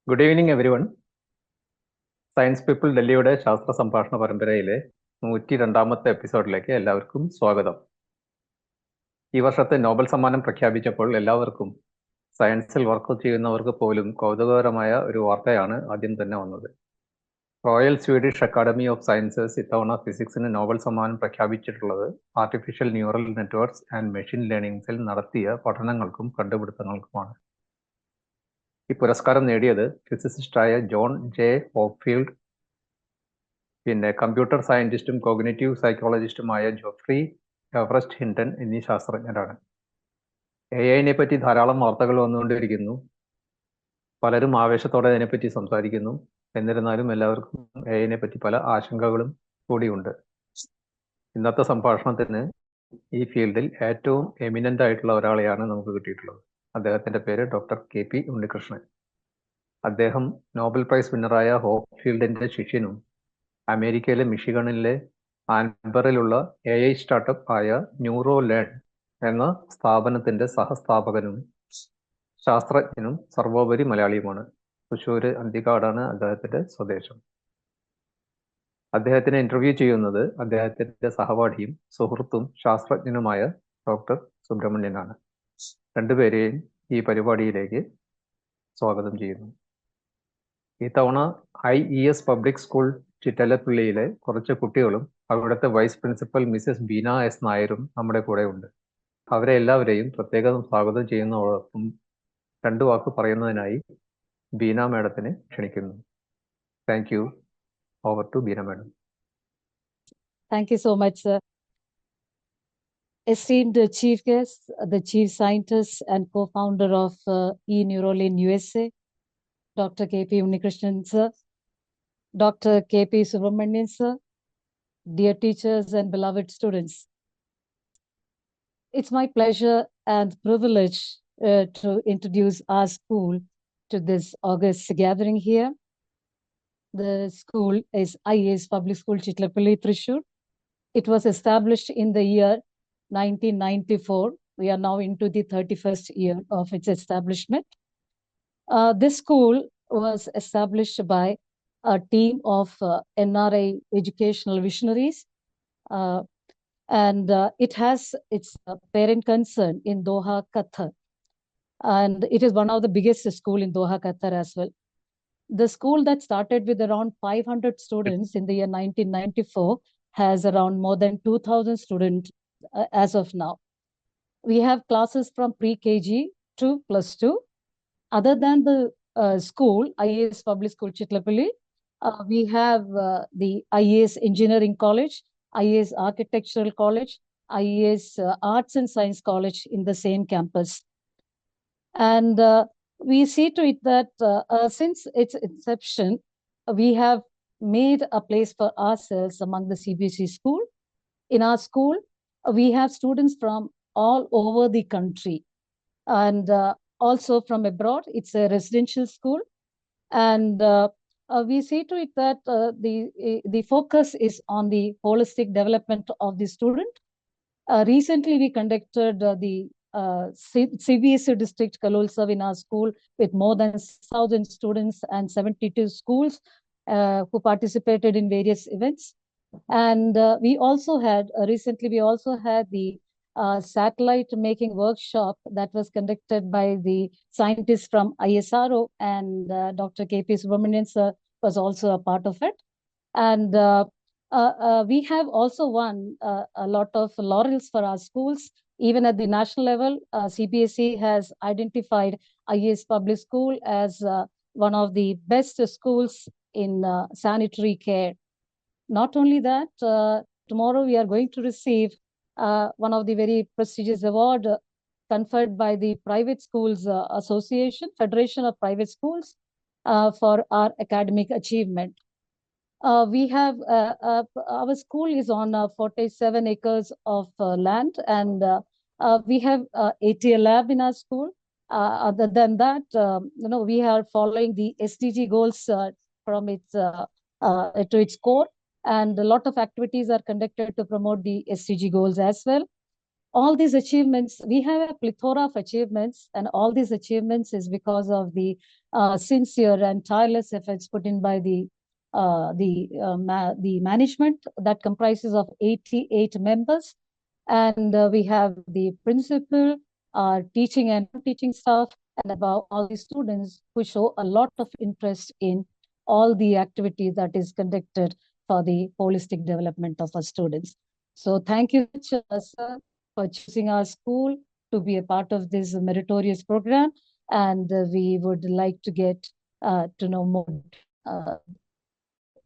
Good evening every one. Science people ഡൽഹിയുടെ ശാസ്ത്ര സംഭാഷണ പരമ്പരയിലെ 102-ാമത്തെ എപ്പിസോഡിലേക്ക് എല്ലാവർക്കും സ്വാഗതം. ഈ വർഷത്തെ നോബൽ സമ്മാനം പ്രഖ്യാപിച്ചപ്പോൾ എല്ലാവർക്കും, സയൻസിൽ വർക്ക് ചെയ്യുന്നവർക്ക് പോലും കൗതുകകരമായ ഒരു വാർത്തയാണ് ആദ്യം തന്നെ വന്നത്. Royal Swedish Academy of Sciences ഇത്തവണ ഫിസിക്സിന് നോബൽ സമ്മാനം പ്രഖ്യാപിച്ചിട്ടുള്ളത് artificial neural networks and machine ലേണിംഗ്സിൽ നടത്തിയ പഠനങ്ങൾക്കും കണ്ടുപിടുത്തങ്ങൾക്കുമാണ്. ഈ പുരസ്കാരം നേടിയത് ഫിസിസിസ്റ്റായ ജോൺ ജെ ഹോപ്ഫീൽഡ്, പിന്നെ കമ്പ്യൂട്ടർ സയന്റിസ്റ്റും കോഗ്നിറ്റീവ് സൈക്കോളജിസ്റ്റുമായ ജോഫ്രി എവറസ്റ്റ് ഹിൻടൺ എന്നീ ശാസ്ത്രജ്ഞരാണ്. AI പറ്റി ധാരാളം വാർത്തകൾ വന്നുകൊണ്ടിരിക്കുന്നു. പലരും ആവേശത്തോടെ അതിനെപ്പറ്റി സംസാരിക്കുന്നു. എന്നിരുന്നാലും എല്ലാവർക്കും AI പറ്റി പല ആശങ്കകളും കൂടിയുണ്ട്. ഇന്നത്തെ സംഭാഷണത്തിന് ഈ ഫീൽഡിൽ ഏറ്റവും എമിനന്റ് ആയിട്ടുള്ള ഒരാളെയാണ് നമുക്ക് കിട്ടിയിട്ടുള്ളത്. അദ്ദേഹത്തിന്റെ പേര് ഡോക്ടർ KP ഉണ്ണികൃഷ്ണൻ. അദ്ദേഹം നോബൽ പ്രൈസ് വിന്നറായ ഹോപ്ഫീൽഡിന്റെ ശിഷ്യനും അമേരിക്കയിലെ മിഷിഗണിലെ ആൻബറിലുള്ള AI സ്റ്റാർട്ടപ്പ് ആയ ന്യൂറോലേൺ എന്ന സ്ഥാപനത്തിന്റെ സഹസ്ഥാപകനും ശാസ്ത്രജ്ഞനും സർവോപരി മലയാളിയുമാണ്. തൃശ്ശൂർ അന്തിക്കാടാണ് അദ്ദേഹത്തിന്റെ സ്വദേശം. അദ്ദേഹത്തിനെ ഇന്റർവ്യൂ ചെയ്യുന്നത് അദ്ദേഹത്തിന്റെ സഹപാഠിയും സുഹൃത്തും ശാസ്ത്രജ്ഞനുമായ ഡോക്ടർ സുബ്രഹ്മണ്യനാണ്. രണ്ടുപേരെയും ഈ പരിപാടിയിലേക്ക് സ്വാഗതം ചെയ്യുന്നു. ഇത്തവണ IES പബ്ലിക് സ്കൂൾ ചിറ്റലപ്പള്ളിയിലെ കുറച്ച് കുട്ടികളും അവിടുത്തെ vice principal Mrs Beena S നായരും നമ്മുടെ കൂടെ ഉണ്ട്. അവരെ എല്ലാവരെയും പ്രത്യേകം സ്വാഗതം ചെയ്യുന്നതോടൊപ്പം രണ്ടു വാക്ക് പറയുന്നതിനായി ബീന മാഡത്തിനെ ക്ഷണിക്കുന്നു. Thank you. Over to Beena madam. Thank you so much, sir. Esteemed chief guest, the chief scientist and co-founder of eNeuralin USA, Dr. KP Unnikrishnan, sir, Dr. KP Subramanian, sir, dear teachers and beloved students. It's my pleasure and privilege to introduce our school to this August gathering here. The school is IES Public School Chitlapalli, Thrissur. It was established in the year 1994. We are now into the 31st year of its establishment. This school was established by a team of NRI educational visionaries, and it has its parent concern in Doha, Qatar. And it is one of the biggest school in Doha, Qatar as well. The school that started with around 500 students in the year 1994 has around more than 2,000 students as of now. We have classes from pre-KG to +2. Other than the school, IES Public School Chitlapalli, we have the IES Engineering College, IES Architectural College, IES Arts and Science College in the same campus. And we see to it that since its inception, we have made a place for ourselves among the CBSE school. In our school, we have students from all over the country and also from abroad. It's a residential school. And we see to it that the focus is on the holistic development of the student. Recently, we conducted the CBSE district Kalolsav in our school with more than 6,000 students and 72 schools who participated in various events. And we also had recently the satellite making workshop that was conducted by the scientists from ISRO, and Dr. KP Subramanian sir was also a part of it. And we have also won a lot of laurels for our schools. Even at the national level, CBSE has identified IES Public School as one of the best schools in sanitary care. Not only that, tomorrow we are going to receive one of the very prestigious award conferred by the Private Schools Association, Federation of Private Schools, for our academic achievement. We have our school is on 47 acres of land, and we have ATL lab in our school. Other than that, we are following the SDG goals from its to its core, and a lot of activities are conducted to promote the SDG goals as well. all these achievements, we have a plethora of achievements, and all these achievements is because of the sincere and tireless efforts put in by the management that comprises of 88 members. And we have the principal, teaching and non-teaching staff, and about all the students who show a lot of interest in all the activities that is conducted for the holistic development of our students. So thank you, sir, for choosing our school to be a part of this meritorious program. And we would like to get to know more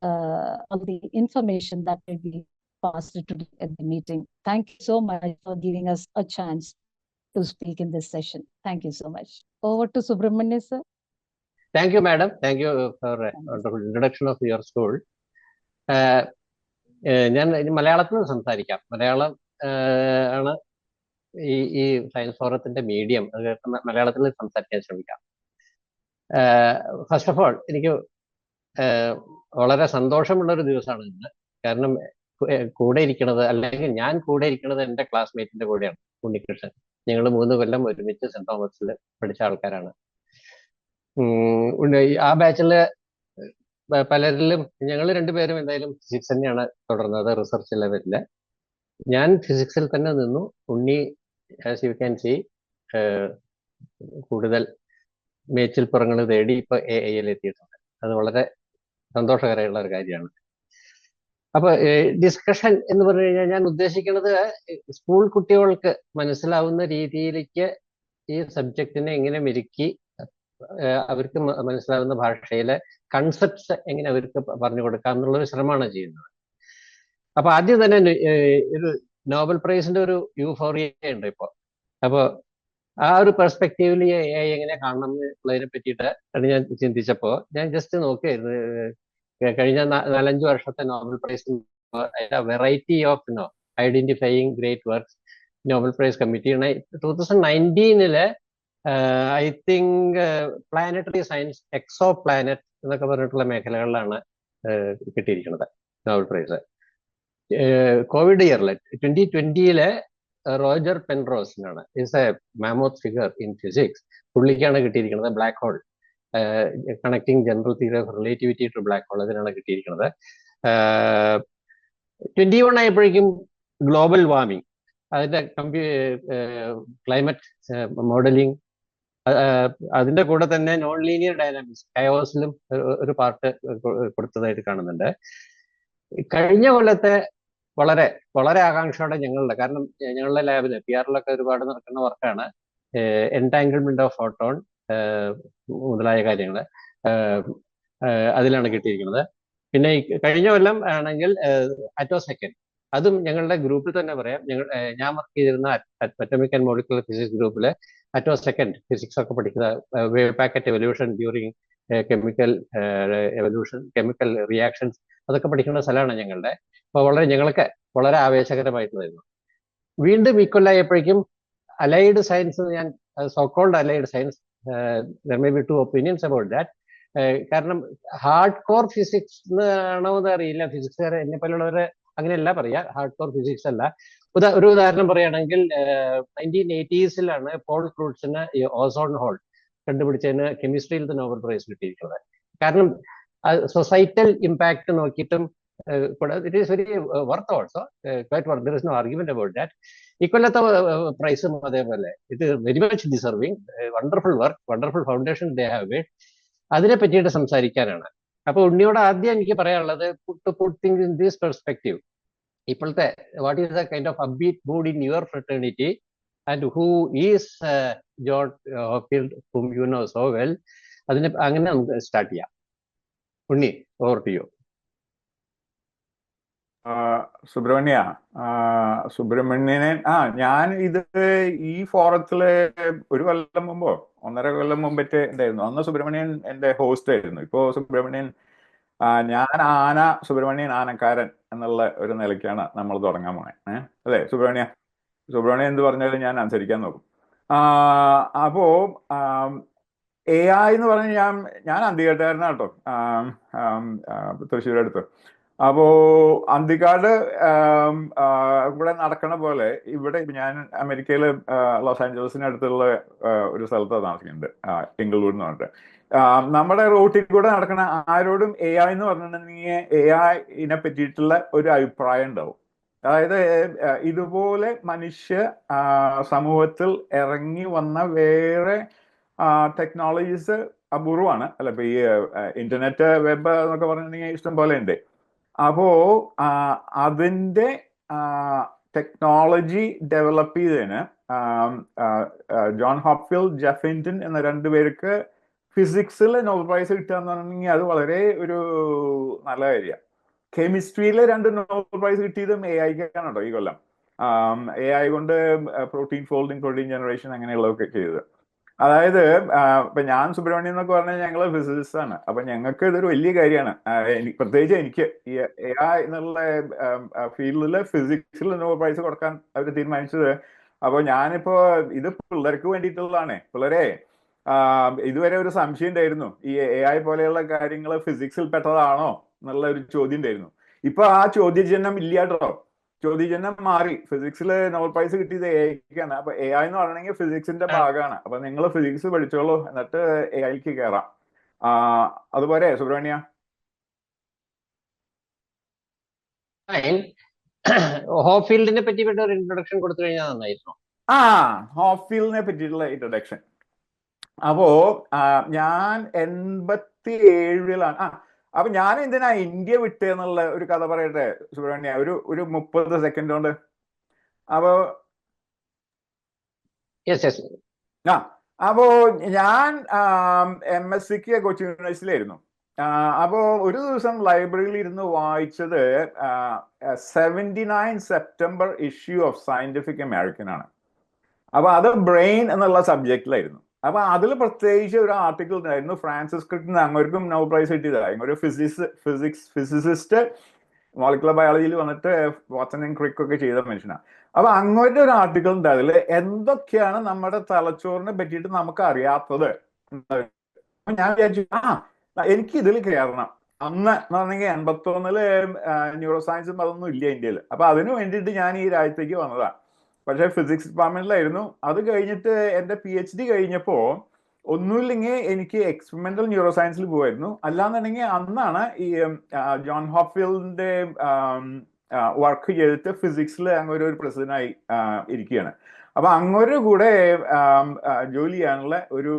all the information that will be passed today at the meeting. Thank you so much for giving us a chance to speak in this session. Thank you so much. Over to Subramania, sir. Thank you, madam. Thank you for wonderful introduction of your school. ഞാൻ മലയാളത്തിൽ സംസാരിക്കാം. മലയാളം ആണ് ഈ science ഫോറത്തിന്റെ medium. അത് മലയാളത്തിൽ സംസാരിക്കാൻ ശ്രമിക്കാം. ഫസ്റ്റ് ഓഫ് ഓൾ എനിക്ക് വളരെ സന്തോഷമുള്ള ഒരു ദിവസമാണ് ഇന്ന്. കാരണം കൂടെ ഇരിക്കുന്നത്, അല്ലെങ്കിൽ ഞാൻ കൂടെ ഇരിക്കുന്നത് എൻ്റെ ക്ലാസ്മേറ്റിന്റെ കൂടെയാണ്, ഉണ്ണികൃഷ്ണൻ. ഞങ്ങൾ 3 കൊല്ലം ഒരുമിച്ച് സെന്റ് തോമസിൽ പഠിച്ച ആൾക്കാരാണ്. ആ ബാച്ചില് പലരിലും ഞങ്ങൾ രണ്ടുപേരും എന്തായാലും ഫിസിക്സ് തന്നെയാണ് തുടർന്നത് റിസർച്ച് ലെവലില്. ഞാൻ ഫിസിക്സിൽ തന്നെ നിന്നു. ഉണ്ണി, ആസ് യു ക്യാൻ സീ, കൂടുതൽ മേച്ചിൽപ്പുറങ്ങൾ തേടി ഇപ്പൊ AIയിൽ എത്തിയിട്ടുണ്ട്. അത് വളരെ സന്തോഷകരമായുള്ള ഒരു കാര്യമാണ്. അപ്പൊ ഡിസ്കഷൻ എന്ന് പറഞ്ഞു കഴിഞ്ഞാൽ ഞാൻ ഉദ്ദേശിക്കുന്നത് സ്കൂൾ കുട്ടികൾക്ക് മനസ്സിലാവുന്ന രീതിയിലേക്ക് ഈ സബ്ജക്റ്റിനെ എങ്ങനെ മെരുക്കി അവർക്ക് മനസ്സിലാവുന്ന ഭാഷയിലെ കൺസെപ്റ്റ്സ് എങ്ങനെ അവർക്ക് പറഞ്ഞു കൊടുക്കാം എന്നുള്ളൊരു ശ്രമമാണ് ചെയ്യുന്നത്. അപ്പൊ ആദ്യം തന്നെ ഒരു നോബൽ പ്രൈസിന്റെ ഒരു യൂഫോറിയ ഉണ്ട് ഇപ്പോ. അപ്പൊ ആ ഒരു പെർസ്പെക്റ്റീവിൽ എങ്ങനെ കാണണം എന്നുള്ളതിനെ പറ്റിയിട്ട് അത് ഞാൻ ചിന്തിച്ചപ്പോ ഞാൻ ജസ്റ്റ് നോക്കിയായിരുന്നു. കഴിഞ്ഞ 4-5 വർഷത്തെ Nobel prize variety of identifying great works Nobel prize committee 2019 I think planetary science, exoplanet എന്നൊക്കെ പറഞ്ഞിട്ടുള്ള മേഖലകളിലാണ് കിട്ടിയിരിക്കുന്നത് നോബൽ പ്രൈസ്. കോവിഡ് ഇയറിൽ 2020 റോജർ പെൻറോസിനാണ്, is a mammoth figure in physics. പുള്ളിക്കാണ് കിട്ടിയിരിക്കുന്നത് black hole, connecting general theory of relativity to black hole, അതിനാണ് കിട്ടിയിരിക്കുന്നത്. 21 ആയപ്പോഴേക്കും ഗ്ലോബൽ വാർമിംഗ്, അതിന്റെ ക്ലൈമറ്റ് മോഡലിംഗ്, അതിന്റെ കൂടെ തന്നെ നോൺ ലീനിയർ ഡൈനാമിക്സ്, കയോസിലും ഒരു പാർട്ട് കൊടുത്തതായിട്ട് കാണുന്നുണ്ട്. കഴിഞ്ഞ കൊല്ലത്തെ വളരെ വളരെ ആകാംക്ഷയോടെ ഞങ്ങളുടെ, കാരണം ഞങ്ങളുടെ ലാബില് PR-ലൊക്കെ ഒരുപാട് നടക്കുന്ന വർക്കാണ് എൻടാങ്കിൾമെന്റ് ഓഫ് ഫോട്ടോൺ മുതലായ കാര്യങ്ങൾ, അതിലാണ് കിട്ടിയിരിക്കുന്നത്. പിന്നെ കഴിഞ്ഞ കൊല്ലം ആണെങ്കിൽ അറ്റോസെക്കൻഡ്, അതും ഞങ്ങളുടെ ഗ്രൂപ്പിൽ തന്നെ പറയാം. ഞാൻ വർക്ക് ചെയ്തിരുന്ന അറ്റോമിക് ആൻഡ് മോളിക്കുലർ ഫിസിക്സ് ഗ്രൂപ്പില് അറ്റോസെക്കൻഡ് ഫിസിക്സ് ഒക്കെ പഠിക്കുന്ന wave packet evolution during chemical evolution, chemical reactions, അതൊക്കെ പഠിക്കുന്ന സ്ഥലമാണ് ഞങ്ങളുടെ. അപ്പോൾ ഞങ്ങൾക്ക് വളരെ ആവേശകരമായിട്ടുള്ളതായിരുന്നു. വീണ്ടും ഇക്കൊല്ലായപ്പോഴേക്കും അലൈഡ് സയൻസ്, ഞാൻ so-called allied science, there may be 2 opinions about that. കാരണം ഹാർഡ് കോർ ഫിസിക്സ് ആണോ എന്ന് അറിയില്ല. ഫിസിക്സുകാരെ എന്നെ പോലുള്ളവരെ അങ്ങനെയല്ല പറയാ, ഹാർഡ് കോർ ഫിസിക്സ് അല്ല. ഒരു ഉദാഹരണം പറയുകയാണെങ്കിൽ 1980s പോൾ ക്രൂട്സിന് ഓസോൺ ഹോൾ കണ്ടുപിടിച്ചതിന് കെമിസ്ട്രിയിൽ നോബൽ പ്രൈസ് കിട്ടിയിരിക്കുന്നത്. കാരണം സൊസൈറ്റൽ ഇമ്പാക്ട് നോക്കിയിട്ടും it is very worth also, quite worth, there is no argument about that. ഇക്കൊല്ലത്തെ പ്രൈസും അതേപോലെ ഇത് very much deserving, wonderful work, wonderful foundation they have made. അതിനെ പറ്റിയിട്ട് സംസാരിക്കാനാണ്. അപ്പൊ ഉണ്ണിയോട് ആദ്യം എനിക്ക് പറയാനുള്ളത്, to put things in this perspective, ഇപ്പോഴത്തെ what is the kind of upbeat mood in your fraternity and who is John Hopfield, whom you know so well. അതിന് അങ്ങനെ നമുക്ക് സ്റ്റാർട്ട് ചെയ്യാം. ഉണ്ണി, ഓവർ ടു യു. സുബ്രഹ്മണ്യനെ ഞാൻ ഇത് ഈ ഫോറത്തില് 1 കൊല്ലം മുമ്പോ 1.5 കൊല്ലം മുമ്പറ്റേ ഉണ്ടായിരുന്നു. അന്ന് സുബ്രഹ്മണ്യൻ എന്റെ ഹോസ്റ്റ് ആയിരുന്നു. ഇപ്പോ സുബ്രഹ്മണ്യൻ, ഞാൻ സുബ്രഹ്മണ്യൻ ആനക്കാരൻ എന്നുള്ള ഒരു നിലയ്ക്കാണ് നമ്മൾ തുടങ്ങാൻ പോണേ. അതെ സുബ്രഹ്മണ്യൻ എന്ത് പറഞ്ഞാലും ഞാൻ അനുസരിക്കാൻ നോക്കും. അപ്പോ AI എന്ന് പറഞ്ഞ് ഞാൻ അന്തികേട്ടുകാരനാട്ടോ, തൃശ്ശൂരടുത്ത്. അപ്പോ അന്തിക്കാട് ഇവിടെ നടക്കണ പോലെ ഇവിടെ ഞാൻ അമേരിക്കയിലെ ലോസ് ആഞ്ചലസിനടുത്തുള്ള ഒരു സ്ഥലത്താണ് താമസിക്കുന്നുണ്ട്, ഇംഗിൾവുഡ് എന്ന് പറഞ്ഞിട്ട്. നമ്മുടെ റൂട്ടിൽ കൂടെ നടക്കുന്ന ആരോടും എ ഐ എന്ന് പറഞ്ഞിട്ടുണ്ടെങ്കിൽ എ ഐനെ പറ്റിയിട്ടുള്ള ഒരു അഭിപ്രായം ഉണ്ടാവും. അതായത് ഇതുപോലെ മനുഷ്യ സമൂഹത്തിൽ ഇറങ്ങി വന്ന വേറെ ടെക്നോളജീസ് അപൂർവമാണ്. അല്ല, ഇപ്പൊ ഈ ഇന്റർനെറ്റ്, വെബ് എന്നൊക്കെ പറഞ്ഞിട്ടുണ്ടെങ്കിൽ ഇഷ്ടം പോലെ ഉണ്ട്. അപ്പോ അതിന്റെ ടെക്നോളജി ഡെവലപ്പ് ചെയ്തതിന് ജോൺ ഹോപ്ഫീൽഡ്, ജെഫ് ഹിൻറ്റൺ എന്ന രണ്ടുപേർക്ക് ഫിസിക്സിൽ നോബൽ പ്രൈസ് കിട്ടുക എന്ന് പറഞ്ഞിട്ടുണ്ടെങ്കിൽ അത് വളരെ ഒരു നല്ല കാര്യമാണ്. കെമിസ്ട്രിയിലെ 2 നോബൽ പ്രൈസ് കിട്ടിയതും എ ഐക്കാണ് കേട്ടോ ഈ കൊല്ലം. എ ഐ കൊണ്ട് പ്രോട്ടീൻ ഫോൾഡിങ്, പ്രോട്ടീൻ ജനറേഷൻ അങ്ങനെയുള്ളതൊക്കെ ചെയ്തത്. അതായത് ഇപ്പൊ ഞാൻ സുബ്രഹ്മണ്യം എന്നൊക്കെ പറഞ്ഞാൽ ഞങ്ങള് ഫിസിസിസ്റ്റ് ആണ്. അപ്പൊ ഞങ്ങൾക്ക് ഇതൊരു വലിയ കാര്യമാണ്. പ്രത്യേകിച്ച് എനിക്ക് ഈ എ ഐ എന്നുള്ള ഫീൽഡില് ഫിസിക്സിൽ നോബൽ പ്രൈസ് കൊടുക്കാൻ അവർ തീരുമാനിച്ചത്. അപ്പൊ ഞാനിപ്പോ ഇത് പിള്ളേർക്ക് വേണ്ടിയിട്ടുള്ളതാണ്. പിള്ളേരെ, ഇതുവരെ ഒരു സംശയം ഉണ്ടായിരുന്നു, ഈ എ ഐ പോലെയുള്ള കാര്യങ്ങൾ ഫിസിക്സിൽ പെട്ടതാണോ എന്നുള്ള ഒരു ചോദ്യം ഉണ്ടായിരുന്നു. ഇപ്പൊ ആ ചോദ്യചിഹ്നം ഇല്ല കേട്ടോ. ചോദ്യചിഹ്നം മാറി. ഫിസിക്സിൽ നോബൽ പ്രൈസ് കിട്ടിയത് എ ഐക്കാണ്. അപ്പൊ എ ഐ എന്ന് പറയണമെങ്കിൽ ഫിസിക്സിന്റെ ഭാഗമാണ്. അപ്പൊ നിങ്ങൾ ഫിസിക്സ് പഠിച്ചോളൂ, എന്നിട്ട് എ ഐക്ക് കയറാം. അതുപോലെ സുബ്രഹ്മണ്യ. ഹോപ്ഫീൽഡിനെ പറ്റി ഒരു ഇൻട്രൊഡക്ഷൻ കൊടുത്തു കഴിഞ്ഞാൽ നന്നായിരുന്നു. ഹോപ്ഫീൽഡിനെ പറ്റിയിട്ടുള്ള ഇൻട്രൊഡക്ഷൻ. അപ്പോ ഞാൻ 87-ലാണ്. അപ്പൊ ഞാൻ എന്തിനാ ഇന്ത്യ വിട്ടെന്നുള്ള ഒരു കഥ പറയട്ടെ സുബ്രഹ്മണ്യ, ഒരു 30 സെക്കൻഡ് കൊണ്ട്. അപ്പോ അപ്പോ ഞാൻ MSc കൊച്ചി യൂണിവേഴ്സിറ്റിയിലായിരുന്നു. അപ്പോ ഒരു ദിവസം ലൈബ്രറിയിൽ ഇരുന്ന് വായിച്ചത് 79 September issue of scientific American ആണ്. അപ്പൊ അത് ബ്രെയിൻ എന്നുള്ള സബ്ജക്റ്റിലായിരുന്നു. അപ്പൊ അതിൽ പ്രത്യേകിച്ച് ഒരു ആർട്ടിക്കിൾ ഉണ്ടായിരുന്നു, ഫ്രാൻസിസ് ക്രിക്കിന് അങ്ങോട്ടും നോബൽ പ്രൈസ് കിട്ടിയതായിരുന്നു. ഒരു ഫിസിസിസ്റ്റ്, മോളിക്കുലർ ബയോളജിയിൽ വന്നിട്ട് വാട്സൺ ആൻഡ് ക്രിക്ക് ഒക്കെ ചെയ്ത മനുഷ്യനാണ്. അപ്പൊ അങ്ങോട്ട് ഒരു ആർട്ടിക്കിൾ ഉണ്ട്, അതിൽ എന്തൊക്കെയാണ് നമ്മുടെ തലച്ചോറിനെ പറ്റിയിട്ട് നമുക്ക് അറിയാത്തത്. ഞാൻ വിചാരിച്ചു എനിക്ക് ഇതിൽ കയറണം. അന്ന് എന്ന് പറഞ്ഞെങ്കിൽ 81-ല് ന്യൂറോ സയൻസും അതൊന്നും ഇല്ല ഇന്ത്യയിൽ. അപ്പൊ അതിനു വേണ്ടിയിട്ട് ഞാൻ ഈ രാജ്യത്തേക്ക് വന്നതാണ്. പക്ഷെ ഫിസിക്സ് ഡിപ്പാർട്ട്മെന്റിലായിരുന്നു. അത് കഴിഞ്ഞിട്ട് എൻ്റെ PhD കഴിഞ്ഞപ്പോൾ ഒന്നുമില്ലെങ്കിൽ എനിക്ക് എക്സ്പെരിമെന്റൽ ന്യൂറോ സയൻസിൽ പോകുമായിരുന്നു. അല്ലാന്നുണ്ടെങ്കിൽ അന്നാണ് ഈ ജോൺ ഹോപ്ഫീൽഡിന്റെ വർക്ക് ചെയ്തിട്ട് ഫിസിക്സിൽ അങ്ങൊരു പ്രസിഡന്റായി ഇരിക്കുകയാണ്. അപ്പൊ അങ്ങൊരു കൂടെ ജോലി ചെയ്യാനുള്ള ഒരു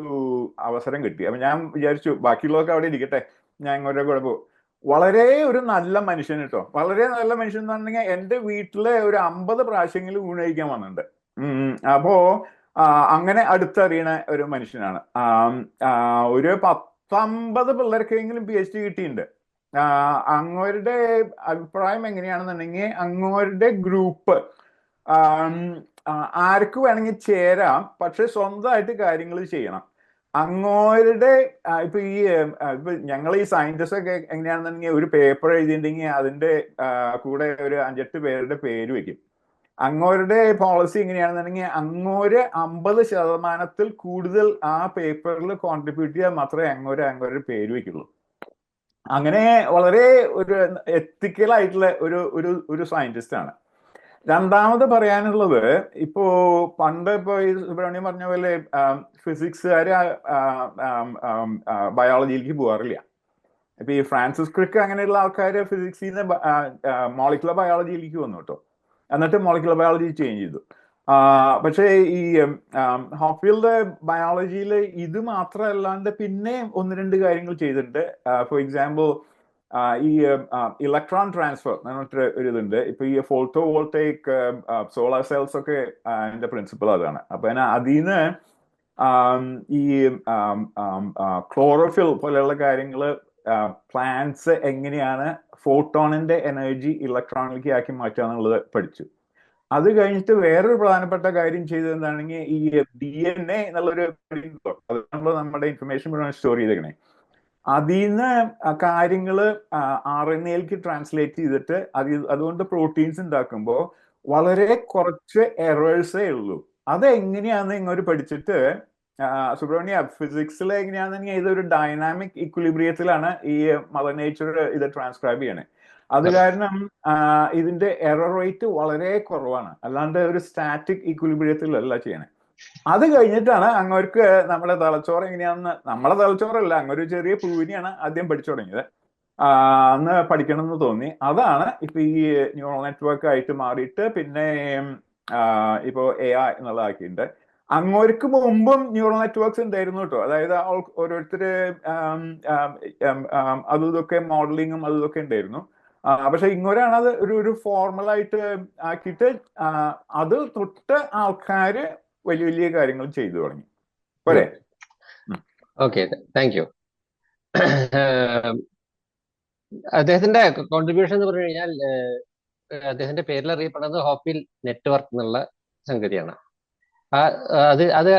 അവസരം കിട്ടി. അപ്പൊ ഞാൻ വിചാരിച്ചു ബാക്കിയുള്ളതൊക്കെ അവിടെ ഇരിക്കട്ടെ, ഞാൻ അങ്ങോട്ട് കൂടെ പോകും. വളരെ ഒരു നല്ല മനുഷ്യൻ കേട്ടോ, വളരെ നല്ല മനുഷ്യൻ എന്ന് പറഞ്ഞെങ്കിൽ എൻ്റെ വീട്ടില് ഒരു 50 പ്രാവശ്യമെങ്കിലും ഊണ് കഴിക്കാൻ വന്നിട്ടുണ്ട്. അപ്പോ അങ്ങനെ അടുത്തറിയണ ഒരു മനുഷ്യനാണ്. ഒരു 10-50 പിള്ളേർക്കെങ്കിലും PhD കിട്ടിയിട്ടുണ്ട്. അങ്ങോരുടെ അഭിപ്രായം എങ്ങനെയാണെന്നുണ്ടെങ്കിൽ അങ്ങോരുടെ ഗ്രൂപ്പ് ആർക്ക് വേണമെങ്കിൽ ചേരാം, പക്ഷെ സ്വന്തമായിട്ട് കാര്യങ്ങൾ ചെയ്യണം. അങ്ങോരുടെ ഇപ്പൊ ഞങ്ങൾ ഈ സയന്റിസ്റ്റ് ഒക്കെ എങ്ങനെയാണെന്നുണ്ടെങ്കിൽ ഒരു പേപ്പർ എഴുതിയിട്ടുണ്ടെങ്കിൽ അതിന്റെ കൂടെ ഒരു 5-8 പേരുടെ പേര് വെക്കും. അങ്ങോരുടെ പോളിസി എങ്ങനെയാണെന്നുണ്ടെങ്കിൽ അങ്ങോര് 50% കൂടുതൽ ആ പേപ്പറിൽ കോൺട്രിബ്യൂട്ട് ചെയ്യാൻ മാത്രമേ അങ്ങോരുടെ പേര് വെക്കുള്ളൂ. അങ്ങനെ വളരെ ഒരു എത്തിക്കൽ ആയിട്ടുള്ള ഒരു സയന്റിസ്റ്റ് ആണ്. രണ്ടാമത് പറയാനുള്ളത്, ഇപ്പോ പണ്ട് ഇപ്പൊ ഈ സുബ്രഹ്മണ്യം പറഞ്ഞ പോലെ ഫിസിക്സുകാര് ബയോളജിയിലേക്ക് പോകാറില്ല. ഇപ്പൊ ഈ ഫ്രാൻസിസ് ക്രിക്ക് അങ്ങനെയുള്ള ആൾക്കാര് ഫിസിക്സിൽ നിന്ന് മോളിക്കുലർ ബയോളജിയിലേക്ക് വന്നു കേട്ടോ. എന്നിട്ട് മോളിക്കുലർ ബയോളജി ചേഞ്ച് ചെയ്തു. പക്ഷേ ഈ ഹോപ്ഫീൽഡ് ബയോളജിയിൽ ഇത് മാത്രമല്ലാണ്ട് പിന്നെ 1-2 കാര്യങ്ങൾ ചെയ്തിട്ടുണ്ട്. ഫോർ എക്സാമ്പിൾ ഈ ഇലക്ട്രോൺ ട്രാൻസ്ഫർ എന്നിട്ട് ഒരു ഇതുണ്ട്. ഇപ്പൊ ഈ ഫോട്ടോ വോൾട്ടേക് സോളാർ സെൽസ് ഒക്കെ അതിന്റെ പ്രിൻസിപ്പിൾ അതാണ്. അപ്പൊ അതിന്ന് ഈ ക്ലോറോഫിൽ പോലെയുള്ള കാര്യങ്ങള് പ്ലാന്റ്സ് എങ്ങനെയാണ് ഫോട്ടോണിന്റെ എനർജി ഇലക്ട്രോണിലേക്ക് ആക്കി മാറ്റുക എന്നുള്ളത് പഠിച്ചു. അത് കഴിഞ്ഞിട്ട് വേറൊരു പ്രധാനപ്പെട്ട കാര്യം ചെയ്തത് എന്താണെങ്കിൽ ഈ DNA എന്നുള്ളൊരു അതാണല്ലോ നമ്മുടെ ഇൻഫർമേഷൻ മുഴുവൻ സ്റ്റോർ ചെയ്തേക്കണേ. അതിന്ന് കാര്യങ്ങള് RNA-യിലേക്ക് ട്രാൻസ്ലേറ്റ് ചെയ്തിട്ട് അതുകൊണ്ട് പ്രോട്ടീൻസ് ഉണ്ടാക്കുമ്പോൾ വളരെ കുറച്ച് എറേഴ്സേ ഉള്ളൂ. അതെങ്ങനെയാന്ന് ഇങ്ങോട്ട് പഠിച്ചിട്ട് സുബ്രഹ്മണ്യ ഫിസിക്സിൽ എങ്ങനെയാണെന്നുണ്ടെങ്കിൽ ഇതൊരു ഡൈനാമിക് ഇക്വിലിബ്രിയത്തിലാണ് ഈ മദർ നേച്ചർ ഇത് ട്രാൻസ്ക്രൈബ് ചെയ്യണേ. അത് കാരണം ഇതിന്റെ എറർ റേറ്റ് വളരെ കുറവാണ്, അല്ലാണ്ട് ഒരു സ്റ്റാറ്റിക് ഈക്വിലിബ്രിയത്തിലല്ല ചെയ്യണേ. അത് കഴിഞ്ഞിട്ടാണ് അങ്ങോർക്ക് നമ്മുടെ തലച്ചോറ് എങ്ങനെയാണെന്ന്, നമ്മളെ തലച്ചോറല്ല, അങ്ങൊരു ചെറിയ പുഴുവിനെയാണ് ആദ്യം പഠിച്ചു തുടങ്ങിയത്. അന്ന് പഠിക്കണം എന്ന് തോന്നി. അതാണ് ഇപ്പൊ ഈ ന്യൂറൽ നെറ്റ്വർക്ക് ആയിട്ട് മാറിയിട്ട് പിന്നെ ഇപ്പോ AI എന്നുള്ളതാക്കിയിട്ടുണ്ട്. അങ്ങോർക്ക് മുമ്പും ന്യൂറൽ നെറ്റ്വർക്ക്സ് ഉണ്ടായിരുന്നു കേട്ടോ. അതായത് ഓരോരുത്തര് അതും ഇതൊക്കെ മോഡലിങ്ങും അതും ഇതൊക്കെ ഉണ്ടായിരുന്നു. പക്ഷെ ഇങ്ങോരാണ് അത് ഒരു ഫോർമലായിട്ട് ആക്കിയിട്ട് അത് തൊട്ട് ആൾക്കാര് വലിയ വലിയ കാര്യങ്ങൾ ചെയ്തു തുടങ്ങി. പോരെ? Okay, thank you. അദ്ദേഹത്തിന്റെ കോൺട്രിബ്യൂഷൻ എന്ന് പറഞ്ഞു കഴിഞ്ഞാൽ അദ്ദേഹത്തിന്റെ പേരിൽ അറിയപ്പെടുന്നത് ഹോപ്പിൽ നെറ്റ്വർക്ക് എന്നുള്ള സംഗതിയാണ്. അത്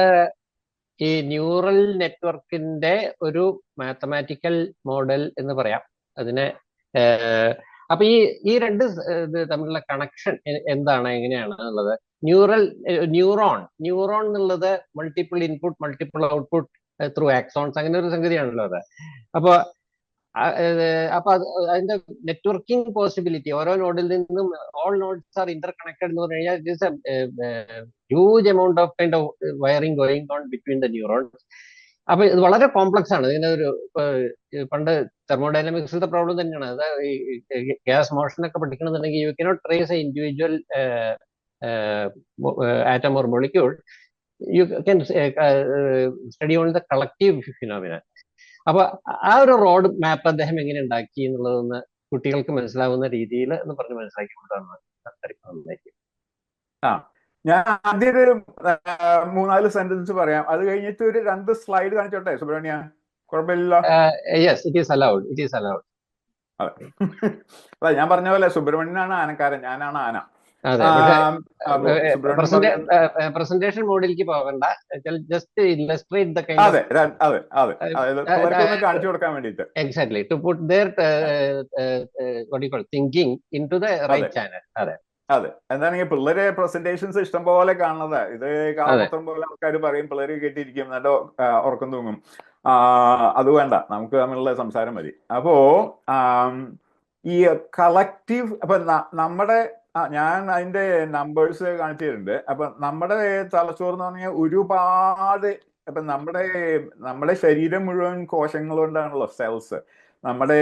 ഈ ന്യൂറൽ നെറ്റ്വർക്കിന്റെ ഒരു മാത്തമാറ്റിക്കൽ മോഡൽ എന്ന് പറയാം അതിനെ. അപ്പൊ ഈ രണ്ട് തമ്മിലുള്ള കണക്ഷൻ എന്താണ്, എങ്ങനെയാണ് എന്നുള്ളത്? ന്യൂറോൺ എന്നുള്ളത് multiple input multiple output through axons, അങ്ങനെ ഒരു സംഗതിയാണല്ലോ അത്. അപ്പൊ അതിന്റെ നെറ്റ്വർക്കിംഗ് പോസിബിലിറ്റി, ഓരോ നോഡിൽ നിന്നും all nodes are interconnected എന്ന് പറഞ്ഞു കഴിഞ്ഞാൽ it is a huge amount of kind of wiring going on between the neurons. അപ്പൊ ഇത് വളരെ കോംപ്ലക്സ് ആണ്. ഇതിന്റെ ഒരു പണ്ട് തെർമോഡൈനാമിക്സിന്റെ പ്രോബ്ലം തന്നെയാണ്. അതായത് ഗ്യാസ് മോഷൻ ഒക്കെ പഠിക്കണമെന്നുണ്ടെങ്കിൽ you cannot trace a individual atom or molecule, you can study on the collective phenomena. അപ്പൊ ആ ഒരു റോഡ് മാപ്പ് അദ്ദേഹം എങ്ങനെ ഉണ്ടാക്കി എന്നുള്ളതൊന്ന് കുട്ടികൾക്ക് മനസ്സിലാവുന്ന രീതിയിൽ എന്ന് പറഞ്ഞ് മനസ്സിലാക്കി കൊടുക്കാമെന്ന്. ഞാൻ ആദ്യം ഒരു 3-4 സെന്റൻസ് പറയാം. അത് കഴിഞ്ഞിട്ട് ഒരു 2 സ്ലൈഡ് കാണിച്ചോട്ടെ സുബ്രഹ്മണ്യ? കുഴപ്പമില്ലല്ലോ? Yes, it is allowed, it is allowed. അതെ, ഞാൻ പറഞ്ഞ പോലെ സുബ്രഹ്മണ്യനാണ് ആനക്കാരൻ, ഞാനാണ് ആന. പ്രസന്റേഷൻ മോഡിലേക്ക് പോകണ്ട, ജസ്റ്റ് ഇല്ലസ്ട്രേറ്റ് ദ കൈൻഡ് അതെ അതെ അതെ അതായത് പിള്ളേർക്കൊന്ന് കാണിച്ചു കൊടുക്കാൻ വേണ്ടിയിട്ട്. Exactly, to put there what you call thinking into the right channel. അതെ അതെ, എന്താണെങ്കിൽ പിള്ളേര് പ്രസന്റേഷൻസ് ഇഷ്ടം പോലെ കാണുന്നത്. ഇത് കാലപത്രം പോലെ ആൾക്കാർ പറയും, പിള്ളേര് കേട്ടിരിക്കും, എന്നിട്ട് ഉറക്കം തൂങ്ങും. അത് വേണ്ട, നമുക്ക് തമ്മിലുള്ള സംസാരം മതി. അപ്പോ ഈ കളക്റ്റീവ്, അപ്പൊ നമ്മുടെ ഞാൻ അതിന്റെ നമ്പേഴ്സ് കാണിച്ചു തരുന്നുണ്ട്. അപ്പൊ നമ്മുടെ തലച്ചോറ് എന്ന് പറഞ്ഞാൽ ഒരുപാട്, അപ്പൊ നമ്മുടെ ശരീരം മുഴുവൻ കോശങ്ങൾ കൊണ്ടാണല്ലോ, സെൽസ്. നമ്മുടെ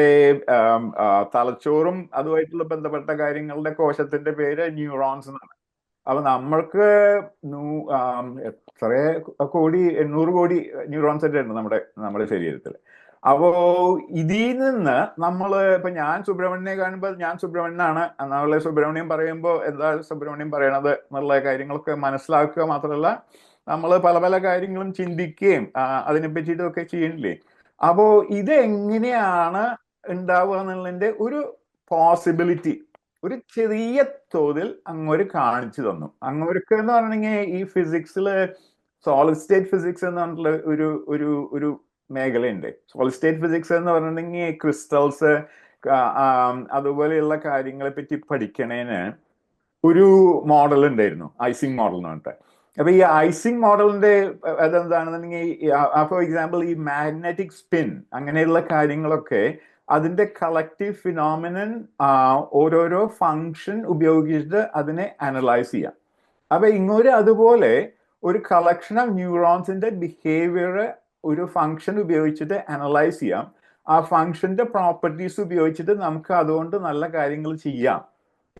തലച്ചോറും അതുമായിട്ടുള്ള ബന്ധപ്പെട്ട കാര്യങ്ങളുടെ കോശത്തിന്റെ പേര് ന്യൂറോൺസ് എന്നാണ്. അപ്പൊ നമ്മൾക്ക് എത്ര കോടി, 800 കോടി ന്യൂറോൺസ് ഒക്കെ ഉണ്ട് നമ്മുടെ ശരീരത്തിൽ. അപ്പോ ഇതിൽ നിന്ന് ഇപ്പൊ ഞാൻ സുബ്രഹ്മണ്യനെ കാണുമ്പോൾ ഞാൻ സുബ്രഹ്മണ്യനാണ് എന്നുള്ള സുബ്രഹ്മണ്യം പറയുമ്പോൾ എന്താ സുബ്രഹ്മണ്യം പറയണത് എന്നുള്ള കാര്യങ്ങളൊക്കെ മനസ്സിലാക്കുക മാത്രമല്ല, നമ്മൾ പല പല കാര്യങ്ങളും ചിന്തിക്കുകയും അതിനെ പറ്റിയിട്ടൊക്കെ ചെയ്യണില്ലേ. അപ്പോ ഇത് എങ്ങനെയാണ് ഉണ്ടാവുക എന്നുള്ളതിന്റെ ഒരു പോസിബിലിറ്റി ഒരു ചെറിയ തോതിൽ അങ്ങോട്ട് കാണിച്ചു തന്നു. അങ്ങോർക്ക് എന്ന് പറഞ്ഞിട്ടുണ്ടെങ്കിൽ ഈ ഫിസിക്സില് സോളിഡ് സ്റ്റേറ്റ് ഫിസിക്സ് എന്ന് പറഞ്ഞിട്ടുള്ള ഒരു മേഖലയുണ്ട്. സോളിഡ് സ്റ്റേറ്റ് ഫിസിക്സ് എന്ന് പറഞ്ഞിട്ടുണ്ടെങ്കിൽ ക്രിസ്റ്റൽസ് അതുപോലെയുള്ള കാര്യങ്ങളെ പറ്റി പഠിക്കണേന് ഒരു മോഡൽ ഉണ്ടായിരുന്നു, ഐസിങ് മോഡൽ എന്ന് പറഞ്ഞിട്ട്. അപ്പൊ ഈ ഐസിങ് മോഡലിന്റെ അതെന്താണെന്നുണ്ടെങ്കിൽ, ഫോർ എക്സാമ്പിൾ ഈ മാഗ്നറ്റിക് സ്പിൻ അങ്ങനെയുള്ള കാര്യങ്ങളൊക്കെ അതിന്റെ കളക്റ്റീവ് ഫിനോമിനൻ ഓരോരോ ഫങ്ഷൻ ഉപയോഗിച്ചിട്ട് അതിനെ അനലൈസ് ചെയ്യാം. അപ്പൊ ഇങ്ങോട്ട് അതുപോലെ ഒരു കളക്ഷൻ ഓഫ് ന്യൂറോൺസിന്റെ ബിഹേവിയർ ഒരു ഫങ്ഷൻ ഉപയോഗിച്ചിട്ട് അനലൈസ് ചെയ്യാം. ആ ഫങ്ഷന്റെ പ്രോപ്പർട്ടീസ് ഉപയോഗിച്ചിട്ട് നമുക്ക് അതുകൊണ്ട് നല്ല കാര്യങ്ങൾ ചെയ്യാം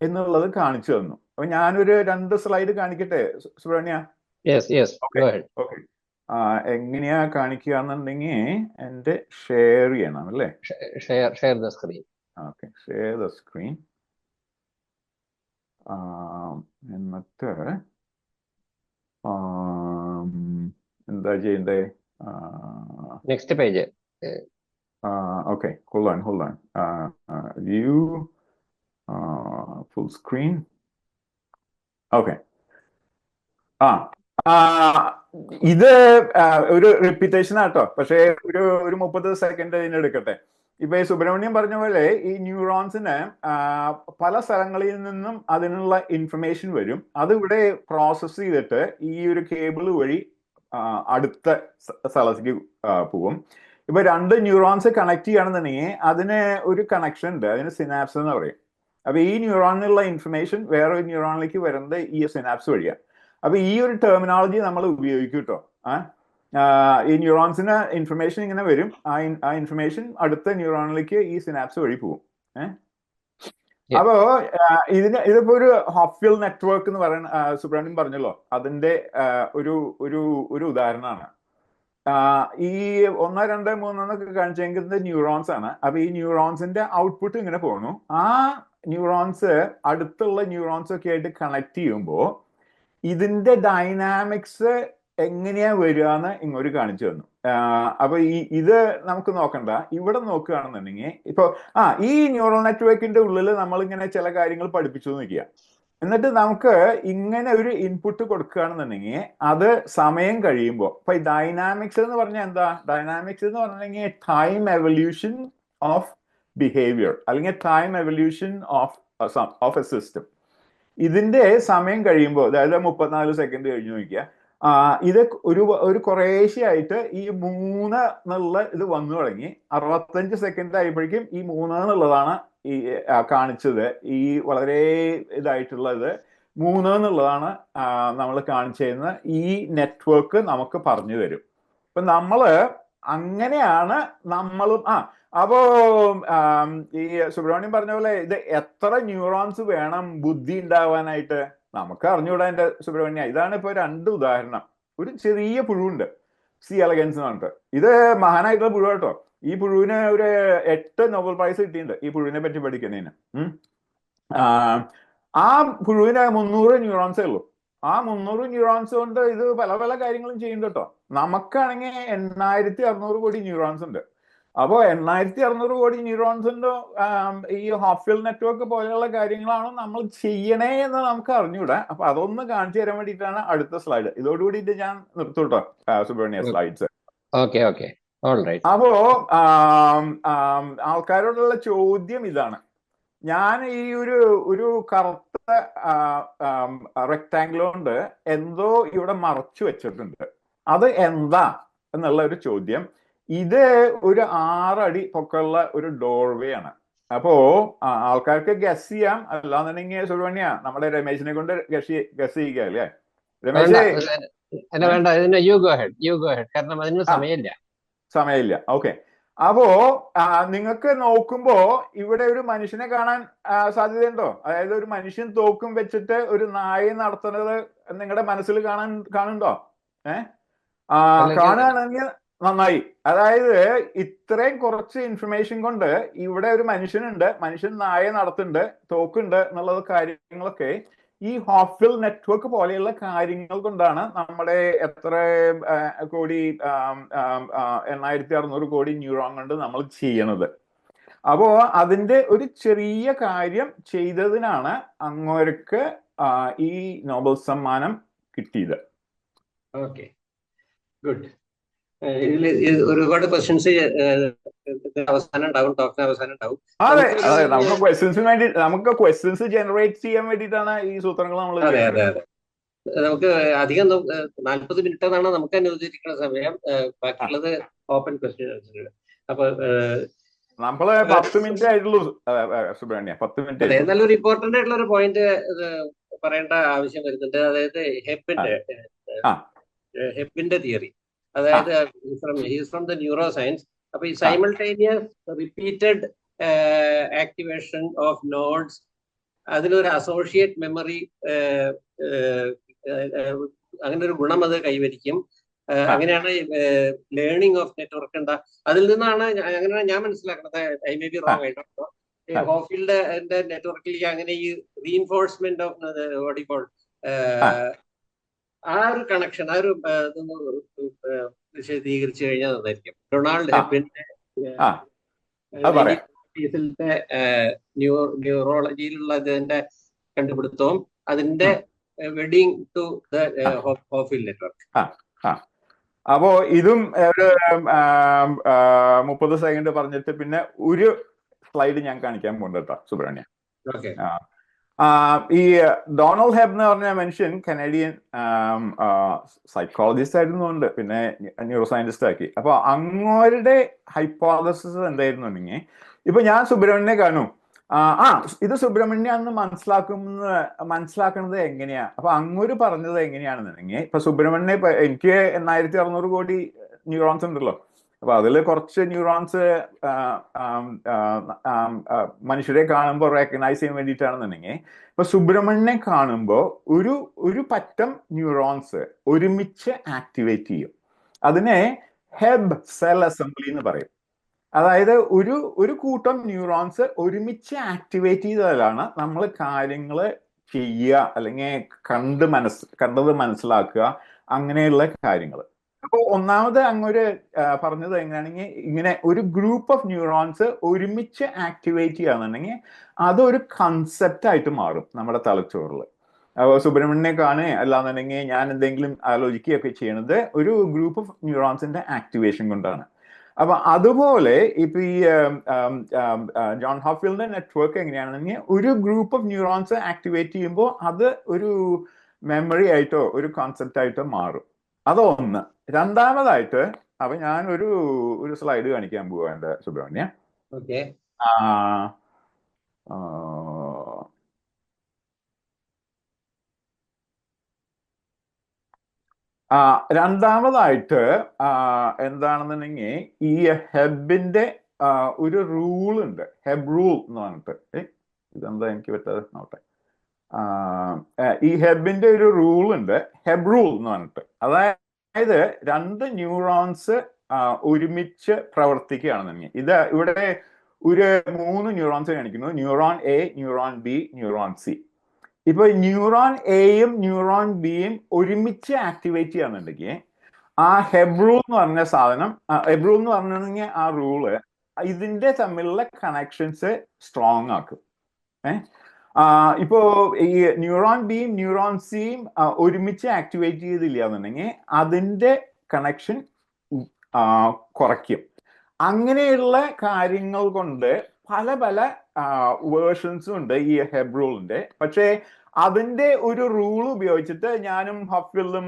എന്നുള്ളത് കാണിച്ചു തന്നു. അപ്പൊ ഞാനൊരു 2 സ്ലൈഡ് കാണിക്കട്ടെ സുബ്രഹ്മണ്യ? ഓക്കെ, എങ്ങനെയാ കാണിക്കുക എന്നുണ്ടെങ്കിൽ എന്റെ ഷെയർ ചെയ്യണം അല്ലേ? Share the screen. Okay, share the screen. എന്നിട്ട് എന്താ ചെയ്യണ്ടേ? Next page. Okay, hold on. View full screen. Okay, ഇത് ഒരു റിപ്പീറ്റേഷൻ ആട്ടോ, പക്ഷേ ഒരു 30 സെക്കൻഡ് ഇതിനെടുക്കട്ടെ. ഇപ്പൊ ഈ സുബ്രഹ്മണ്യം പറഞ്ഞ പോലെ ഈ ന്യൂറോൺസിന് പല സ്ഥലങ്ങളിൽ നിന്നും അതിനുള്ള ഇൻഫർമേഷൻ വരും. അത് ഇവിടെ പ്രോസസ് ചെയ്തിട്ട് ഈ ഒരു കേബിൾ വഴി അടുത്ത സ്ഥലത്തേക്ക് പോകും. ഇപ്പൊ 2 ന്യൂറോൺസ് കണക്ട് ചെയ്യുകയാണെന്നുണ്ടെങ്കിൽ അതിന് ഒരു കണക്ഷൻ ഉണ്ട്, അതിന് സിനാപ്സ് എന്ന് പറയും. അപ്പൊ ഈ ന്യൂറോണിലുള്ള ഇൻഫർമേഷൻ വേറൊരു ന്യൂറോണിലേക്ക് വരുന്നത് ഈ സിനാപ്സ് വഴിയാണ്. അപ്പൊ ഈ ഒരു ടെർമിനോളജി നമ്മൾ ഉപയോഗിക്കും കേട്ടോ. ഈ ന്യൂറോൺസിന് ഇൻഫർമേഷൻ ഇങ്ങനെ വരും, ആ ഇൻഫർമേഷൻ അടുത്ത ന്യൂറോണിലേക്ക് ഈ സിനാപ്സ് വഴി പോകും. അപ്പോ ഇതിപ്പോ ഒരു ഹോഫ്ഫീൽ നെറ്റ്വർക്ക് എന്ന് പറയുന്ന സുബ്രഹ്മണ്യൻ പറഞ്ഞല്ലോ, അതിന്റെ ഒരു ഉദാഹരണമാണ്. ഈ 1, 2, 3 എന്നൊക്കെ കാണിച്ചെങ്കിൽ ന്യൂറോൺസ് ആണ്. അപ്പൊ ഈ ന്യൂറോൺസിന്റെ ഔട്ട്പുട്ട് ഇങ്ങനെ പോകുന്നു. ആ ന്യൂറോൺസ് അടുത്തുള്ള ന്യൂറോൺസ് ഒക്കെ ആയിട്ട് കണക്ട് ചെയ്യുമ്പോൾ ഇതിന്റെ ഡൈനാമിക്സ് എങ്ങനെയാ വരിക എന്ന് ഇങ്ങോട്ട് കാണിച്ചു തന്നു. അപ്പൊ ഇത് നമുക്ക് നോക്കണ്ട, ഇവിടെ നോക്കുകയാണെന്നുണ്ടെങ്കിൽ ഇപ്പൊ ഈ ന്യൂറൽ നെറ്റ്വർക്കിന്റെ ഉള്ളിൽ നമ്മൾ ഇങ്ങനെ ചില കാര്യങ്ങൾ പഠിപ്പിച്ചു നിൽക്കുക. എന്നിട്ട് നമുക്ക് ഇങ്ങനെ ഒരു ഇൻപുട്ട് കൊടുക്കുകയാണെന്നുണ്ടെങ്കിൽ അത് സമയം കഴിയുമ്പോൾ, ഇപ്പൊ ഈ ഡൈനാമിക്സ് എന്ന് പറഞ്ഞാൽ എന്താ? ഡൈനാമിക്സ് എന്ന് പറഞ്ഞിട്ടുണ്ടെങ്കിൽ ടൈം എവല്യൂഷൻ ഓഫ് ബിഹേവിയർ, അല്ലെങ്കിൽ time evolution of A system. ഇതിന്റെ സമയം കഴിയുമ്പോൾ, അതായത് 34 സെക്കൻഡ് കഴിഞ്ഞു നോക്കിയാൽ ഇത് ഒരു കുറേശ്ശെയായിട്ട് ഈ 3 എന്നുള്ള ഇത് വന്നു തുടങ്ങി. 65 സെക്കൻഡ് ആയപ്പോഴേക്കും ഈ 3 എന്നുള്ളതാണ് ഈ കാണിച്ചത്. ഈ വളരെ ഇതായിട്ടുള്ളത് 3 എന്നുള്ളതാണ് നമ്മൾ കാണിച്ചിരുന്ന ഈ നെറ്റ്വർക്ക് നമുക്ക് പറഞ്ഞു തരും. ഇപ്പൊ നമ്മള് അങ്ങനെയാണ് നമ്മളും അപ്പോ ഈ സുബ്രഹ്മണ്യം പറഞ്ഞ പോലെ ഇത് എത്ര ന്യൂറോൺസ് വേണം ബുദ്ധി ഉണ്ടാവാനായിട്ട് നമുക്ക് അറിഞ്ഞുകൂടാ എന്റെ സുബ്രഹ്മണ്യ. ഇതാണ് ഇപ്പൊ 2 ഉദാഹരണം. ഒരു ചെറിയ പുഴുണ്ട്, സി എലഗൻസ് എന്ന് പറഞ്ഞിട്ട്. ഇത് മഹാനായിട്ടുള്ള പുഴു കേട്ടോ. ഈ പുഴുവിന് ഒരു 8 നോബൽ പ്രൈസ് കിട്ടിയിട്ടുണ്ട് ഈ പുഴുവിനെ പറ്റി പഠിക്കുന്നതിന്. ആ പുഴുവിന് 300 ന്യൂറോൺസേ ഉള്ളൂ. ആ 300 ന്യൂറോൺസ് കൊണ്ട് ഇത് പല പല കാര്യങ്ങളും ചെയ്യുന്നുണ്ട് കേട്ടോ. നമുക്കാണെങ്കിൽ 8600 കോടി ന്യൂറോൺസ് ഉണ്ട്. അപ്പോൾ 8600 കോടി ന്യൂറോൺസിന്റെ ഈ ഹോഫ്ഫീൽ നെറ്റ്വർക്ക് പോലെയുള്ള കാര്യങ്ങളാണ് നമ്മൾ ചെയ്യണേ എന്ന് നമുക്ക് അറിഞ്ഞൂടാ. അപ്പൊ അതൊന്ന് കാണിച്ചു തരാൻ വേണ്ടിയിട്ടാണ് അടുത്ത സ്ലൈഡ്. ഇതോടുകൂടിയിട്ട് ഞാൻ നിർത്തൂട്ടോ സുബ്രഹ്മണ്യ സ്ലൈഡ്സ്. അപ്പോ ആൾക്കാരോടുള്ള ചോദ്യം ഇതാണ്. ഞാൻ ഈ ഒരു കറുത്ത റെക്ടാംഗിൾ കൊണ്ട് എന്തോ ഇവിടെ മറച്ചു വെച്ചിട്ടുണ്ട്. അത് എന്താ എന്നുള്ള ഒരു ചോദ്യം. ഇത് ഒരു 6 അടി പൊക്കമുള്ള ഒരു ഡോർവേ ആണ്. അപ്പോ ആൾക്കാർക്ക് ഗസ് ചെയ്യാം. അല്ലാന്നുണ്ടെങ്കിൽ സുബ്രഹ്മണ്യ നമ്മുടെ രമേശിനെ കൊണ്ട് ഗസ് ചെയ്യിക്കുക അല്ലേ? രമേശ് സമയമില്ല. ഓക്കെ. അപ്പോ നിങ്ങൾക്ക് നോക്കുമ്പോ ഇവിടെ ഒരു മനുഷ്യനെ കാണാൻ സാധ്യതയുണ്ടോ? അതായത് ഒരു മനുഷ്യൻ തോക്കും വെച്ചിട്ട് ഒരു നായ നടത്തുന്നത് നിങ്ങളുടെ മനസ്സിൽ കാണുന്നുണ്ടോ? കാണുകയാണെങ്കിൽ നന്നായി. അതായത് ഇത്രയും കുറച്ച് ഇൻഫർമേഷൻ കൊണ്ട് ഇവിടെ ഒരു മനുഷ്യനുണ്ട്, മനുഷ്യൻ നായ നടത്തുന്നുണ്ട്, തോക്കുണ്ട് എന്നുള്ള കാര്യങ്ങളൊക്കെ ഈ ഹോഫ്ഫീൽ നെറ്റ്വർക്ക് പോലെയുള്ള കാര്യങ്ങൾ കൊണ്ടാണ് നമ്മുടെ എത്ര കോടി 8600 കോടി ന്യൂറോൺ കൊണ്ട് നമ്മൾ ചെയ്യണത്. അപ്പോ അതിന്റെ ഒരു ചെറിയ കാര്യം ചെയ്തതിനാണ് അങ്ങോർക്ക് ഈ നോബൽ സമ്മാനം കിട്ടിയത്. Okay, good. ഒരുപാട് ക്വസ്റ്റ്യൻസ് അവസാനം ഉണ്ടാവും, ടോക്കിന് അവസാനം ഉണ്ടാവും. അതെ, നമുക്ക് ക്വസ്റ്റ്യൻസ് ജനറേറ്റ് ചെയ്യാൻ വേണ്ടിയിട്ടാണ് ഈ സൂത്രങ്ങൾ നമ്മൾ. അതെ അതെ അതെ. നമുക്ക് അധികം 40 മിനിറ്റ് എന്നാണ് നമുക്ക് അനുവദിച്ചിരിക്കുന്ന സമയം. ബാക്കിയുള്ളത് ഓപ്പൺ ക്വസ്റ്റ്യൻ. അപ്പൊ നമ്മള് 10 മിനിറ്റ് ആയിട്ടുള്ളൂ സുബ്രഹ്മണ്യ, 10 മിനിറ്റ്. അതെ, നല്ലൊരു ഇമ്പോർട്ടന്റ് ആയിട്ടുള്ള ഒരു പോയിന്റ് പറയേണ്ട ആവശ്യം വരുന്നുണ്ട്. അതായത് ഹെബിന്റെ തിയറി. അതായത് ഫ്രം ദ ന്യൂറോ സയൻസ്. അപ്പൊ ഈ simultaneous repeated activation of nodes, അതിലൊരു അസോസിയേറ്റ് മെമ്മറി, അങ്ങനെ ഒരു ഗുണം അത് കൈവരിക്കും. അങ്ങനെയാണ് ലേണിംഗ് ഓഫ് നെറ്റ്വർക്ക് ഉണ്ടാ. അതിൽ നിന്നാണ് അങ്ങനെയാണ് ഞാൻ മനസ്സിലാക്കുന്നത്. ഐ മേ ബി റോങ് ആയിട്ടോ. ഹോഫ്ഫീൽഡ് നെറ്റ്വർക്കിലേക്ക് അങ്ങനെ ഈ reinforcement of what you call ആ ഒരു കണക്ഷൻ, ആ ഒരു വിശദീകരിച്ചു കഴിഞ്ഞാൽ നന്നായിരിക്കും. ഡൊണാൾഡ് ഹെബിന്റെ ന്യൂറോളജിയിലുള്ള ഇതിന്റെ കണ്ടുപിടുത്തവും അതിന്റെ വെഡിങ് ടു ദ ഹോഫ്ഫീൽ നെറ്റ്വർക്ക്. അപ്പോ ഇതും ഒരു 30 സെക്കൻഡ് പറഞ്ഞിട്ട് പിന്നെ ഒരു സ്ലൈഡ് ഞാൻ കാണിക്കാൻ പോകുന്നുണ്ട് കേട്ടോ സുബ്രഹ്മണ്യ. ഈ ഡൊണാൾഡ് ഹെബ് എന്ന് പറഞ്ഞ മനുഷ്യൻ കനേഡിയൻ സൈക്കോളജിസ്റ്റ് ആയിരുന്നുണ്ട്, പിന്നെ ന്യൂറോ സയന്റിസ്റ്റ് ആക്കി. അപ്പൊ അങ്ങോരുടെ ഹൈപ്പോതസിസ് എന്തായിരുന്നുണ്ടെങ്കിൽ, ഇപ്പൊ ഞാൻ സുബ്രഹ്മണ്യനെ കാണും, ഇത് സുബ്രഹ്മണ്യാന്ന് മനസ്സിലാക്കുന്നത് എങ്ങനെയാ? അപ്പൊ അങ്ങോര് പറഞ്ഞത് എങ്ങനെയാണെന്നുണ്ടെങ്കിൽ, ഇപ്പൊ സുബ്രഹ്മണ്യ എനിക്ക് 1600 കോടി ന്യൂറോൺസ് ഉണ്ടല്ലോ. അപ്പൊ അതിൽ കുറച്ച് ന്യൂറോൺസ് മനുഷ്യരെ കാണുമ്പോൾ റെക്കഗ്നൈസ് ചെയ്യാൻ വേണ്ടിയിട്ടാണെന്നുണ്ടെങ്കിൽ, ഇപ്പൊ സുബ്രഹ്മണ്യനെ കാണുമ്പോൾ ഒരു പറ്റം ന്യൂറോൺസ് ഒരുമിച്ച് ആക്ടിവേറ്റ് ചെയ്യും. അതിനെ ഹെബ് സെൽ അസംബ്ലി എന്ന് പറയും. അതായത് ഒരു കൂട്ടം ന്യൂറോൺസ് ഒരുമിച്ച് ആക്ടിവേറ്റ് ചെയ്താലാണ് നമ്മൾ കാര്യങ്ങൾ ചെയ്യുക, അല്ലെങ്കിൽ കണ്ടത് മനസ്സിലാക്കുക, അങ്ങനെയുള്ള കാര്യങ്ങൾ. അപ്പോൾ ഒന്നാമത് അങ്ങൊരു പറഞ്ഞത് എങ്ങനെയാണെങ്കിൽ, ഇങ്ങനെ ഒരു ഗ്രൂപ്പ് ഓഫ് ന്യൂറോൺസ് ഒരുമിച്ച് ആക്ടിവേറ്റ് ചെയ്യാന്നുണ്ടെങ്കിൽ അതൊരു കൺസെപ്റ്റ് ആയിട്ട് മാറും നമ്മുടെ തലച്ചോറിൽ. അപ്പോൾ സുബ്രഹ്മണ്യനെ കാണുക അല്ലാന്നുണ്ടെങ്കിൽ ഞാൻ എന്തെങ്കിലും ആലോചിക്കുകയൊക്കെ ചെയ്യണത് ഒരു ഗ്രൂപ്പ് ഓഫ് ന്യൂറോൺസിന്റെ ആക്ടിവേഷൻ കൊണ്ടാണ്. അപ്പൊ അതുപോലെ ഇപ്പൊ ഈ ജോൺ ഹോപ്ഫീൽഡിന്റെ നെറ്റ്വർക്ക് എങ്ങനെയാണെന്നുണ്ടെങ്കിൽ, ഒരു ഗ്രൂപ്പ് ഓഫ് ന്യൂറോൺസ് ആക്ടിവേറ്റ് ചെയ്യുമ്പോൾ അത് ഒരു മെമ്മറി ആയിട്ടോ ഒരു കോൺസെപ്റ്റ് ആയിട്ടോ മാറും. അതൊന്ന്. രണ്ടാമതായിട്ട്, അപ്പൊ ഞാൻ ഒരു സ്ലൈഡ് കാണിക്കാൻ പോവാ എന്റെ സുബ്രഹ്മണ്യ. ഓക്കെ. രണ്ടാമതായിട്ട് എന്താണെന്നുണ്ടെങ്കിൽ, ഈ ഹെബിന്റെ ഒരു റൂൾ ഉണ്ട്, ഹെബ് റൂൾ എന്ന് പറഞ്ഞിട്ട്. ഇതെന്താ എനിക്ക് പറ്റാതെ നോട്ടെ. ഈ ഹെബിന്റെ ഒരു റൂൾ ഉണ്ട്, ഹെബ് റൂൾ എന്ന് പറഞ്ഞിട്ട്. അതായത് 2 ന്യൂറോൺസ് ഒരുമിച്ച് പ്രവർത്തിക്കുകയാണെന്നുണ്ടെങ്കിൽ, ഇവിടെ ഒരു 3 ന്യൂറോൺസ് കാണിക്കുന്നു, neuron A, neuron B, neuron C. ഇപ്പൊ ന്യൂറോൺ എയും ന്യൂറോൺ ബിയും ഒരുമിച്ച് ആക്ടിവേറ്റ് ചെയ്യാന്നുണ്ടെങ്കിൽ, ആ ഹെബ് റൂൾ എന്ന് പറഞ്ഞ സാധനം, ഹെബ് റൂൾ എന്ന് പറഞ്ഞിട്ടുണ്ടെങ്കിൽ ആ റൂള് ഇതിന്റെ തമ്മിലുള്ള കണക്ഷൻസ് സ്ട്രോങ് ആക്കും. ഇപ്പോ ഈ ന്യൂറോൺ ബിയും ന്യൂറോൺ സിയും ഒരുമിച്ച് ആക്ടിവേറ്റ് ചെയ്തില്ല എന്നുണ്ടെങ്കിൽ അതിന്റെ കണക്ഷൻ കുറയ്ക്കും. അങ്ങനെയുള്ള കാര്യങ്ങൾ കൊണ്ട് പല പല വേർഷൻസും ഉണ്ട് ഈ ഹെബ് റൂളിന്റെ. പക്ഷേ അതിന്റെ ഒരു റൂൾ ഉപയോഗിച്ചിട്ട് ഞാനും ഹോപ്ഫീൽഡും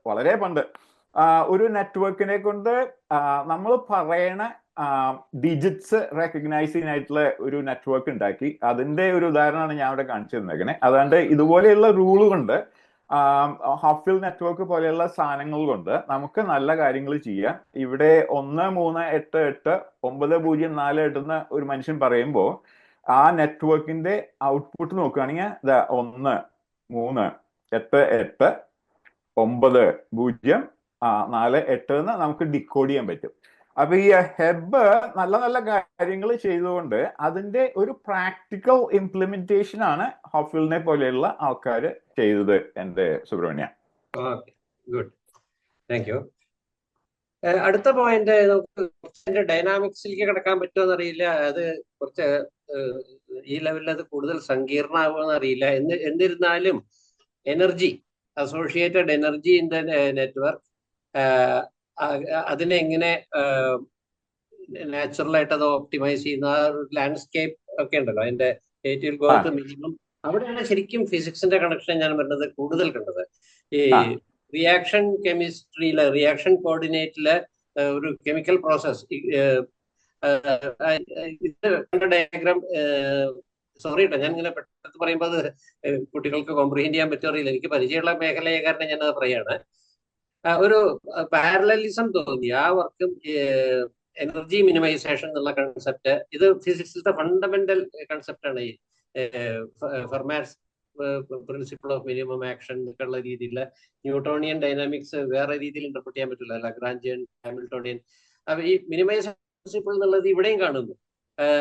വളരെ പണ്ട് ഒരു നെറ്റ്വർക്കിനെ കൊണ്ട് നമ്മൾ പറയണ ഡിജിറ്റ്സ് റെക്കഗ്നൈസ് ചെയ്യാനായിട്ടുള്ള ഒരു നെറ്റ്വർക്ക് ഉണ്ടാക്കി. അതിന്റെ ഒരു ഉദാഹരണമാണ് ഞാൻ ഇവിടെ കാണിച്ചു തന്നേക്കണേ. അതുകൊണ്ട് ഇതുപോലെയുള്ള റൂൾ കൊണ്ട്, ഹോപ്ഫീൽഡ് നെറ്റ്വർക്ക് പോലെയുള്ള സാധനങ്ങൾ കൊണ്ട് നമുക്ക് നല്ല കാര്യങ്ങൾ ചെയ്യാം. ഇവിടെ 1388904 എന്ന് ഒരു മനുഷ്യൻ പറയുമ്പോൾ, ആ നെറ്റ്വർക്കിന്റെ ഔട്ട്പുട്ട് നോക്കുകയാണെങ്കിൽ 1388904 എന്ന് നമുക്ക് ഡിക്കോഡ് ചെയ്യാൻ പറ്റും. അപ്പൊ ഈ ഹെബ് നല്ല നല്ല കാര്യങ്ങൾ ചെയ്തുകൊണ്ട് അതിന്റെ ഒരു പ്രാക്ടിക്കൽ ഇംപ്ലിമെന്റേഷൻ ആണ് ഹോപ്ഫീൽഡിനെ പോലെയുള്ള ആൾക്കാർ ചെയ്തത് എന്റെ സുബ്രഹ്മണ്യ. Good, thank you. അടുത്ത പോയിന്റ് നമുക്ക് ഡൈനാമിക്സിലേക്ക് കിടക്കാൻ പറ്റുമോ അറിയില്ല. അത് കുറച്ച് ഈ ലെവലിൽ അത് കൂടുതൽ സങ്കീർണമാകുമെന്ന് അറിയില്ല. എന്നിരുന്നാലും energy, associated energy in the network, അതിനെ എങ്ങനെ നാച്ചുറലായിട്ട് അത് ഓപ്റ്റിമൈസ് ചെയ്യുന്ന ലാൻഡ്സ്കേപ്പ് ഒക്കെ ഉണ്ടല്ലോ, അതിന്റെ മിനിമം, അവിടെയാണ് ശരിക്കും ഫിസിക്സിന്റെ കണക്ഷൻ ഞാൻ പറഞ്ഞത് കൂടുതൽ കണ്ടത്. ഈ റിയാക്ഷൻ കെമിസ്ട്രിയിലെ, റിയാക്ഷൻ കോർഡിനേറ്റിലെ ഒരു കെമിക്കൽ പ്രോസസ്, ഡയഗ്രാം, സോറി കേട്ടോ ഞാൻ ഇങ്ങനെ പെട്ടെന്ന് പറയുമ്പോൾ അത് കുട്ടികൾക്ക് കോംപ്രിഹെൻഡ് ചെയ്യാൻ പറ്റുമോ അറിയില്ല. എനിക്ക് പരിചയമുള്ള മേഖലയെ കാരണം ഞാനത് പറയാണ്. ഒരു പാരലലിസം തോന്നി ആ വർക്കും എനർജി മിനിമൈസേഷൻ എന്നുള്ള കൺസെപ്റ്റ്. ഇത് ഫിസിക്സിലത്തെ ഫണ്ടമെന്റൽ കൺസെപ്റ്റാണ്. ഈ ഫെർമാസ് പ്രിൻസിപ്പിൾ ഓഫ് മിനിമം ആക്ഷൻ ഉള്ള രീതിയിലുള്ള ന്യൂട്ടോണിയൻ ഡൈനാമിക്സ് വേറെ രീതിയിൽ ഇന്റർപ്രറ്റ് ചെയ്യാൻ പറ്റില്ല, ലഗ്രാഞ്ചിയൻ, ഹാമിൽട്ടോണിയൻ. അപ്പൊ ഈ മിനിമൈസേഷൻ പ്രിൻസിപ്പിൾ എന്നുള്ളത് ഇവിടെയും കാണുന്നു.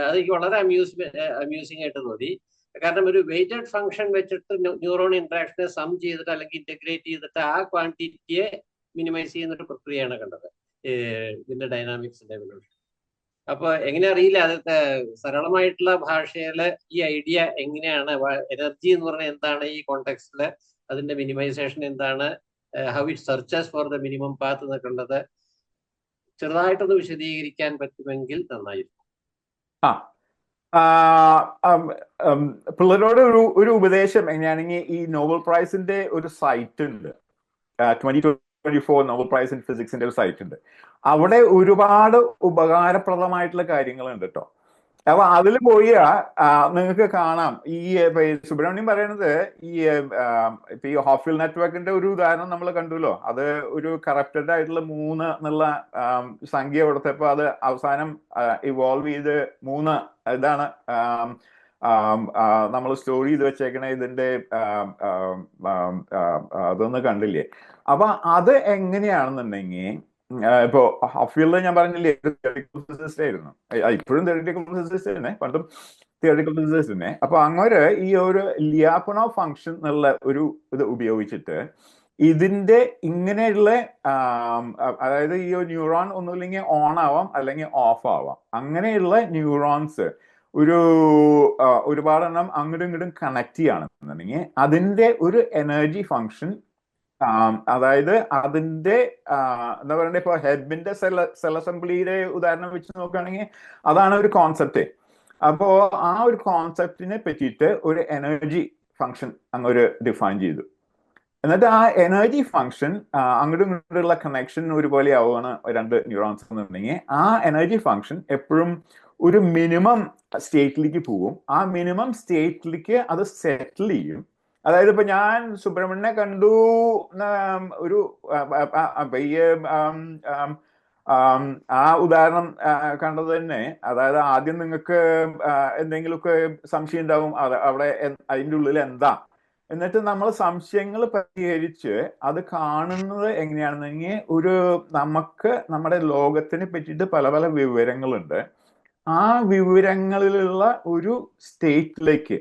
അതെനിക്ക് വളരെ അമ്യൂസിംഗ് ആയിട്ട് തോന്നി. കാരണം ഒരു വെയിറ്റഡ് ഫംഗ്ഷൻ വെച്ചിട്ട് ന്യൂറോൺ ഇന്ററാക്ഷനെ സം ചെയ്തിട്ട് അല്ലെങ്കിൽ ഇന്റഗ്രേറ്റ് ചെയ്തിട്ട് ആ ക്വാണ്ടിറ്റിയെ മിനിമൈസ് ചെയ്യുന്ന ഒരു പ്രക്രിയയാണ് കണ്ടത് ഇതിന്റെ ഡൈനാമിക്സിന്റെ എവല്യൂഷൻ. അപ്പൊ എങ്ങനെ അറിയില്ല, അതൊക്കെ സരളമായിട്ടുള്ള ഭാഷയില് ഈ ഐഡിയ എങ്ങനെയാണ്, എനർജി എന്ന് പറഞ്ഞാൽ എന്താണ് ഈ കോണ്ടെക്സ്റ്റില്, അതിന്റെ മിനിമൈസേഷൻ എന്താണ്, how it searches for the minimum path എന്നൊക്കെ ഉള്ളത് ചെറുതായിട്ടൊന്ന് വിശദീകരിക്കാൻ പറ്റുമെങ്കിൽ നന്നായിരിക്കും. പിള്ളേരോട് ഒരു ഉപദേശം എങ്ങനെയാണെങ്കിൽ ഈ നോബൽ പ്രൈസിന്റെ ഒരു സൈറ്റ് ഉണ്ട്, 2024 നോബൽ പ്രൈസ് ഇൻ ഫിസിക്സിന്റെ ഒരു സൈറ്റ് ഉണ്ട്. അവിടെ ഒരുപാട് ഉപകാരപ്രദമായിട്ടുള്ള കാര്യങ്ങളുണ്ട് കേട്ടോ. അപ്പൊ അതിൽ പോയി നിങ്ങൾക്ക് കാണാം. സുബ്രഹ്മണ്യം പറയുന്നത് ഇപ്പൊ ഈ ഹോഫീൽഡ് നെറ്റ്വർക്കിന്റെ ഒരു ഉദാഹരണം നമ്മൾ കണ്ടുല്ലോ. അത് ഒരു കറപ്റ്റഡ് ആയിട്ടുള്ള 3 എന്നുള്ള സംഖ്യ കൊടുത്തപ്പോ അത് അവസാനം ഇവോൾവ് ചെയ്ത് 3 ഇതാണ് നമ്മൾ സ്റ്റോർ ചെയ്ത് വെച്ചേക്കണ ഇതിന്റെ അതൊന്ന് കണ്ടില്ലേ. അപ്പൊ അത് എങ്ങനെയാണെന്നുണ്ടെങ്കിൽ ഇപ്പോ ഹോഫീൽഡ് ഞാൻ പറഞ്ഞില്ലേ തിയറിറ്റിക്കൽ ഫിസിസിസ്റ്റ് ആയിരുന്നു, ഇപ്പോഴും തിയറിറ്റിക്കൽ ഫിസിസിസ്റ്റ് തന്നെ, പണ്ടും തിയറിറ്റിക്കൽ ഫിസിസിസ്റ്റ് തന്നെ. അപ്പൊ അങ്ങനെ ഈ ഒരു ലിയാപനോവ് ഫംഗ്ഷൻ എന്നുള്ള ഒരു ഇത് ഉപയോഗിച്ചിട്ട് ഇതിന്റെ ഇങ്ങനെയുള്ള അതായത് ഈ ന്യൂറോൺ ഒന്നുമില്ലെങ്കിൽ ഓൺ ആവാം അല്ലെങ്കിൽ ഓഫ് ആവാം. അങ്ങനെയുള്ള ന്യൂറോൺസ് ഒരുപാടെണ്ണം അങ്ങോട്ടും ഇങ്ങോട്ടും കണക്ട് ചെയ്യുകയാണെന്നുണ്ടെങ്കിൽ അതിന്റെ ഒരു എനർജി ഫംഗ്ഷൻ, അതായത് അതിന്റെ എന്താ പറയണ്ടേ, ഇപ്പൊ ഹെബിന്റെ സെൽ അസംബ്ലിയുടെ ഉദാഹരണം വെച്ച് നോക്കുകയാണെങ്കിൽ അതാണ് ഒരു കോൺസെപ്റ്റ്. അപ്പോ ആ ഒരു കോൺസെപ്റ്റിനെ പറ്റിയിട്ട് ഒരു എനർജി ഫംഗ്ഷൻ അങ്ങൊരു ഡിഫൈൻ ചെയ്തു. എന്നിട്ട് ആ എനർജി ഫംഗ്ഷൻ അങ്ങോട്ടും ഇങ്ങോട്ടുള്ള കണക്ഷൻ ഒരുപോലെ ആവുകയാണ് 2 ന്യൂറോൺസ് എന്നുണ്ടെങ്കിൽ ആ എനർജി ഫംഗ്ഷൻ എപ്പോഴും ഒരു മിനിമം സ്റ്റേറ്റിലേക്ക് പോകും. ആ മിനിമം സ്റ്റേറ്റിലേക്ക് അത് സെറ്റിൽ ചെയ്യും. അതായത് ഇപ്പൊ ഞാൻ സുബ്രഹ്മണ്യനെ കണ്ടു ഒരു ആ ഉദാഹരണം കണ്ടത് തന്നെ. അതായത് ആദ്യം നിങ്ങൾക്ക് എന്തെങ്കിലുമൊക്കെ സംശയം ഉണ്ടാവും അവിടെ അതിൻ്റെ ഉള്ളിൽ എന്താ. എന്നിട്ട് നമ്മൾ സംശയങ്ങൾ പരിഹരിച്ച് അത് കാണുന്നത് എങ്ങനെയാണെന്നെങ്കിൽ നമുക്ക് നമ്മുടെ ലോകത്തിനെ പറ്റിയിട്ട് പല പല വിവരങ്ങളുണ്ട്. ആ വിവരങ്ങളിലുള്ള ഒരു സ്റ്റേറ്റിലേക്ക്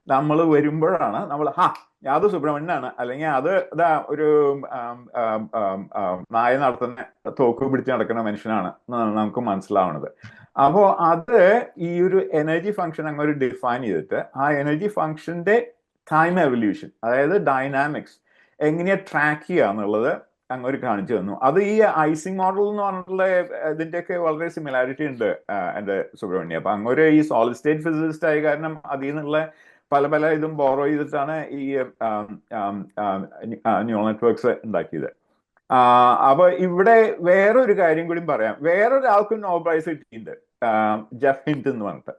നമ്മൾ വരുമ്പോഴാണ് നമ്മൾ അത് സുബ്രഹ്മണ്യനാണ്, അല്ലെങ്കിൽ അത് ഇതാ ഒരു നായ നടത്തുന്ന തോക്ക് പിടിച്ച് നടക്കുന്ന മനുഷ്യനാണ് നമുക്ക് മനസ്സിലാവുന്നത്. അപ്പോൾ അത് ഈ ഒരു എനർജി ഫംഗ്ഷൻ അങ്ങനെ ഡിഫൈൻ ചെയ്തിട്ട് ആ എനർജി ഫംഗ്ഷന്റെ ടൈം എവല്യൂഷൻ, അതായത് ഡൈനാമിക്സ് എങ്ങനെയാ ട്രാക്ക് ചെയ്യുക എന്നുള്ളത് അങ്ങനെ കാണിച്ചു തന്നു. അത് ഈ ഐസിങ് മോഡൽ എന്ന് പറഞ്ഞിട്ടുള്ള ഇതിന്റെയൊക്കെ വളരെ സിമിലാരിറ്റി ഉണ്ട് എൻ്റെ സുബ്രഹ്മണ്യം. അപ്പൊ അങ്ങനെ ഈ സോളിഡ് സ്റ്റേറ്റ് ഫിസിസിസ്റ്റ് ആയ കാരണം അതിൽ നിന്നുള്ള പല പല ഇതും ബോറോ ചെയ്തിട്ടാണ് ഈ ന്യൂറൽ നെറ്റ്വർക്ക്സ് ഉണ്ടാക്കിയത്. അപ്പൊ ഇവിടെ വേറൊരു കാര്യം കൂടി പറയാം. വേറൊരാൾക്കും നോബൽ പ്രൈസ് കിട്ടിയിട്ടുണ്ട്, ജെഫ് ഹിൻറ്റൺ എന്ന് പറഞ്ഞിട്ട്.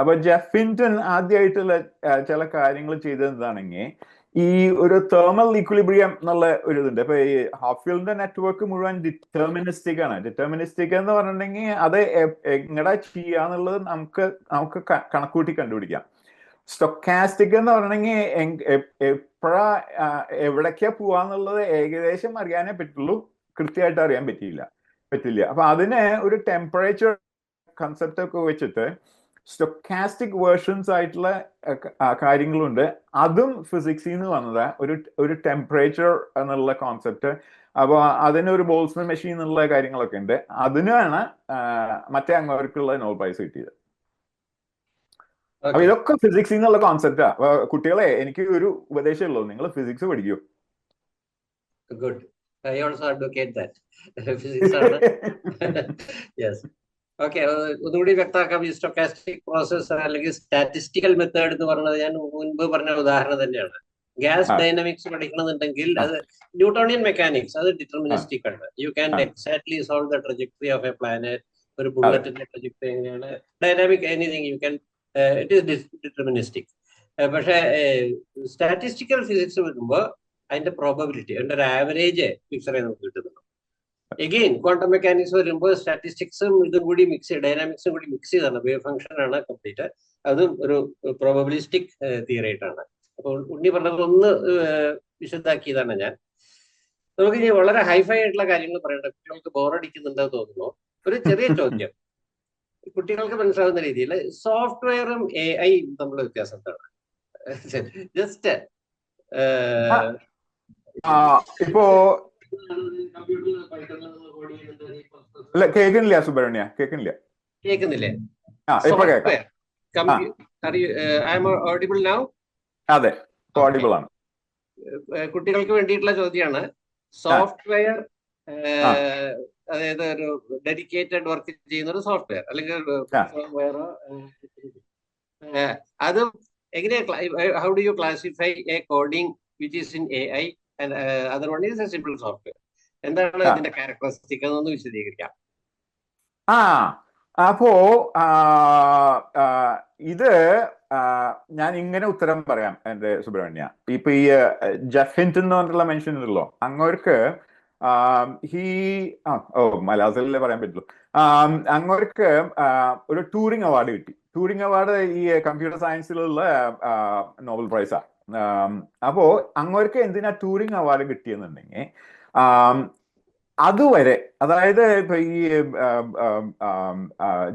അപ്പൊ ജെഫ് ഹിൻറ്റൺ ആദ്യമായിട്ടുള്ള ചില കാര്യങ്ങൾ ചെയ്തത് എന്താണെങ്കിൽ ഈ ഒരു തെർമൽ ഈക്വിലിബ്രിയം എന്നുള്ള ഒരു ഇതുണ്ട്. ഇപ്പൊ ഈ ഹോഫീൽഡിന്റെ നെറ്റ്വർക്ക് മുഴുവൻ ഡിറ്റർമിനിസ്റ്റിക് ആണ്. ഡിറ്റർമിനിസ്റ്റിക് എന്ന് പറഞ്ഞിട്ടുണ്ടെങ്കിൽ അത് എങ്ങടാ ചെയ്യാന്നുള്ളത് നമുക്ക് കണക്കൂട്ടി കണ്ടുപിടിക്കാം. സ്റ്റൊക്കാസ്റ്റിക് എന്ന് പറഞ്ഞിട്ടുണ്ടെങ്കിൽ എപ്പോഴാ എവിടേക്കാ പോവാന്നുള്ളത് ഏകദേശം അറിയാനേ പറ്റുള്ളൂ, കൃത്യമായിട്ട് അറിയാൻ പറ്റില്ല. അപ്പൊ അതിന് ഒരു ടെമ്പറേച്ചർ കൺസെപ്റ്റ് ഒക്കെ വെച്ചിട്ട് സ്റ്റൊക്കാസ്റ്റിക് വേർഷൻസ് ആയിട്ടുള്ള കാര്യങ്ങളുണ്ട്. അതും ഫിസിക്സിൽ നിന്ന് വന്നതാ, ഒരു ടെമ്പറേച്ചർ എന്നുള്ള കോൺസെപ്റ്റ്. അപ്പോൾ അതിനൊരു ബോൾസ്മാൻ മെഷീൻ എന്നുള്ള കാര്യങ്ങളൊക്കെ ഉണ്ട്. അതിനാണ് മറ്റേ അങ്ങോട്ടുള്ള നോബൽ പ്രൈസ് കിട്ടിയത്. അപ്പൊ ഇതൊക്കെ ഫിസിക്സിൽ നിന്നുള്ള കോൺസെപ്റ്റാ. കുട്ടികളെ എനിക്ക് ഒരു ഉപദേശമുള്ളൂ, നിങ്ങൾ ഫിസിക്സ് പഠിക്കൂ. Good. I also advocate that physics ആണ്. യെസ്. ഓക്കെ, ഒന്നുകൂടി വ്യക്തമാക്കാം. ഈ സ്റ്റൊക്കാസ്റ്റിക് പ്രോസസ് അല്ലെങ്കിൽ സ്റ്റാറ്റിസ്റ്റിക്കൽ മെത്തേഡ് എന്ന് പറയുന്നത് ഞാൻ മുൻപ് പറഞ്ഞ ഉദാഹരണം തന്നെയാണ്. ഗ്യാസ് ഡൈനാമിക്സ് പഠിക്കണമെന്നുണ്ടെങ്കിൽ അത് ന്യൂട്ടോണിയൻ മെക്കാനിക്സ്, അത് ഡിറ്റർമിനിസ്റ്റിക് ആണ്. You can exactly solve the trajectory of A planet, ഒരു ബുള്ളറ്റിന്റെ ട്രജക്ടറി എങ്ങനെയാണ്. Dynamic anything you can, it is deterministic. പക്ഷേ സ്റ്റാറ്റിസ്റ്റിക്കൽ ഫിസിക്സ് വരുമ്പോൾ അതിന്റെ പ്രോബബിലിറ്റി, അതിന്റെ ഒരു ആവറേജ് പിക്ചറെ നമുക്ക് കിട്ടുന്നുണ്ട്. എഗെയിൻ ക്വാണ്ടം മെക്കാനിക്സ് വരുമ്പോൾ സ്റ്റാറ്റിസ്റ്റിക്സും ഇതും കൂടി ഡൈനാമിക്സും കൂടി മിക്സ് ചെയ്താണ്. വേവ് ഫംഗ്ഷൻ ആണ് കംപ്ലീറ്റ്. അതും ഒരു പ്രോബബിലിസ്റ്റിക് തിയറി ആയിട്ടാണ്. അപ്പോൾ ഉണ്ണി പറഞ്ഞത് ഒന്ന് വിശദാക്കിയതാണ് ഞാൻ. നമുക്ക് ഇനി വളരെ ഹൈഫൈ ആയിട്ടുള്ള കാര്യങ്ങൾ പറയേണ്ട, കുട്ടികൾക്ക് ബോറടിക്കുന്നുണ്ടെന്ന് തോന്നുന്നു. ഒരു ചെറിയ ചോദ്യം കുട്ടികൾക്ക് മനസ്സിലാവുന്ന രീതിയിൽ, സോഫ്റ്റ്വെയറും AI തമ്മിലുള്ള വ്യത്യാസം എന്താണ്? ജസ്റ്റ് ഇപ്പോ കേൾക്കുന്നില്ല സുബ്രഹ്മണ്യ, കേൾക്കുന്നില്ലേ? അതെ, ഓഡിബിൾ ആണ്. കുട്ടികൾക്ക് വേണ്ടിയിട്ടുള്ള ചോദ്യമാണ്. സോഫ്റ്റ്വെയർ, അതായത് ഒരു ഡെഡിക്കേറ്റഡ് വർക്ക് ചെയ്യുന്ന ഒരു സോഫ്റ്റ്വെയർ അല്ലെങ്കിൽ അതും എങ്ങനെയാ, how do you classify A coding which is in AI and other one is A simple software? എന്താണ് ആ ഇതിന്റെ ക്യാരക്ടറിസ്റ്റിക് എന്നൊന്ന് വിശദീകരിക്കാം. ആ അപ്പോ ആ, ആ, ഇത് ആ, ഞാൻ ഇങ്ങനെ ഉത്തരം പറയാം എന്റെ സുബ്രഹ്മണ്യ. ഇപ്പൊ ഈ ജെഫ് ഹിൻറ്റൺ എന്ന് പറഞ്ഞിട്ടുള്ള മനുഷ്യൻ ഉണ്ടല്ലോ, അങ്ങോർക്ക് ഹി മലയാളത്തിലല്ലേ പറയാൻ പറ്റുള്ളൂ. അങ്ങോർക്ക് ഒരു ടൂറിംഗ് അവാർഡ് കിട്ടി. ടൂറിംഗ് അവാർഡ് ഈ കമ്പ്യൂട്ടർ സയൻസിലുള്ള നോബൽ പ്രൈസാ. അപ്പോ അങ്ങോർക്ക് എന്തിനാ ടൂറിംഗ് അവാർഡ് കിട്ടിയെന്നുണ്ടെങ്കിൽ, അതുവരെ, അതായത് ഇപ്പൊ ഈ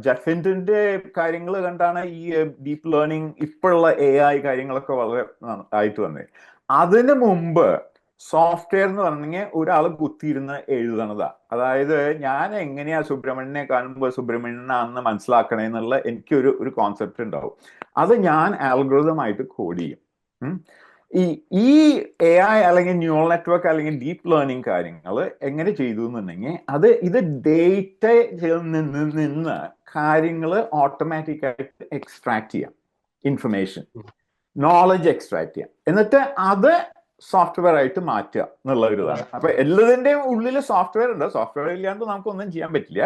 ജെഫിൻറ്റിന്റെ കാര്യങ്ങൾ കണ്ടാണ് ഈ ഡീപ്പ് ലേണിംഗ് ഇപ്പോഴുള്ള AI കാര്യങ്ങളൊക്കെ വളരെ ആയിട്ട് വന്നത്. അതിനു മുമ്പ് സോഫ്റ്റ്വെയർ എന്ന് പറഞ്ഞെങ്കിൽ ഒരാൾ കുത്തിയിരുന്ന് എഴുതണതാ. അതായത് ഞാൻ എങ്ങനെയാ സുബ്രഹ്മണ്യനെ കാണുമ്പോൾ സുബ്രഹ്മണ്യനാണെന്ന് മനസ്സിലാക്കണേന്നുള്ള എനിക്കൊരു കോൺസെപ്റ്റ് ഉണ്ടാവും. അത് ഞാൻ ആൽഗോരിതമായിട്ട് കോഡ് ചെയ്യും. ഈ AI അല്ലെങ്കിൽ ന്യൂറൽ നെറ്റ്വർക്ക് അല്ലെങ്കിൽ ഡീപ്പ് ലേണിംഗ് കാര്യങ്ങൾ എങ്ങനെ ചെയ്തു എന്നുണ്ടെങ്കിൽ, ഇത് ഡേറ്റയിൽ നിന്ന് കാര്യങ്ങൾ ഓട്ടോമാറ്റിക് ആയിട്ട് എക്സ്ട്രാക്ട് ചെയ്യാം, ഇൻഫർമേഷൻ, നോളജ് എക്സ്ട്രാക്ട് ചെയ്യാം, എന്നിട്ട് അത് സോഫ്റ്റ്വെയർ ആയിട്ട് മാറ്റുക എന്നുള്ള ഒരു ഇതാണ്. അപ്പൊ എല്ലാതിന്റെയും ഉള്ളിൽ സോഫ്റ്റ്വെയർ ഉണ്ട്. സോഫ്റ്റ്വെയർ ഇല്ലാണ്ട് നമുക്കൊന്നും ചെയ്യാൻ പറ്റില്ല.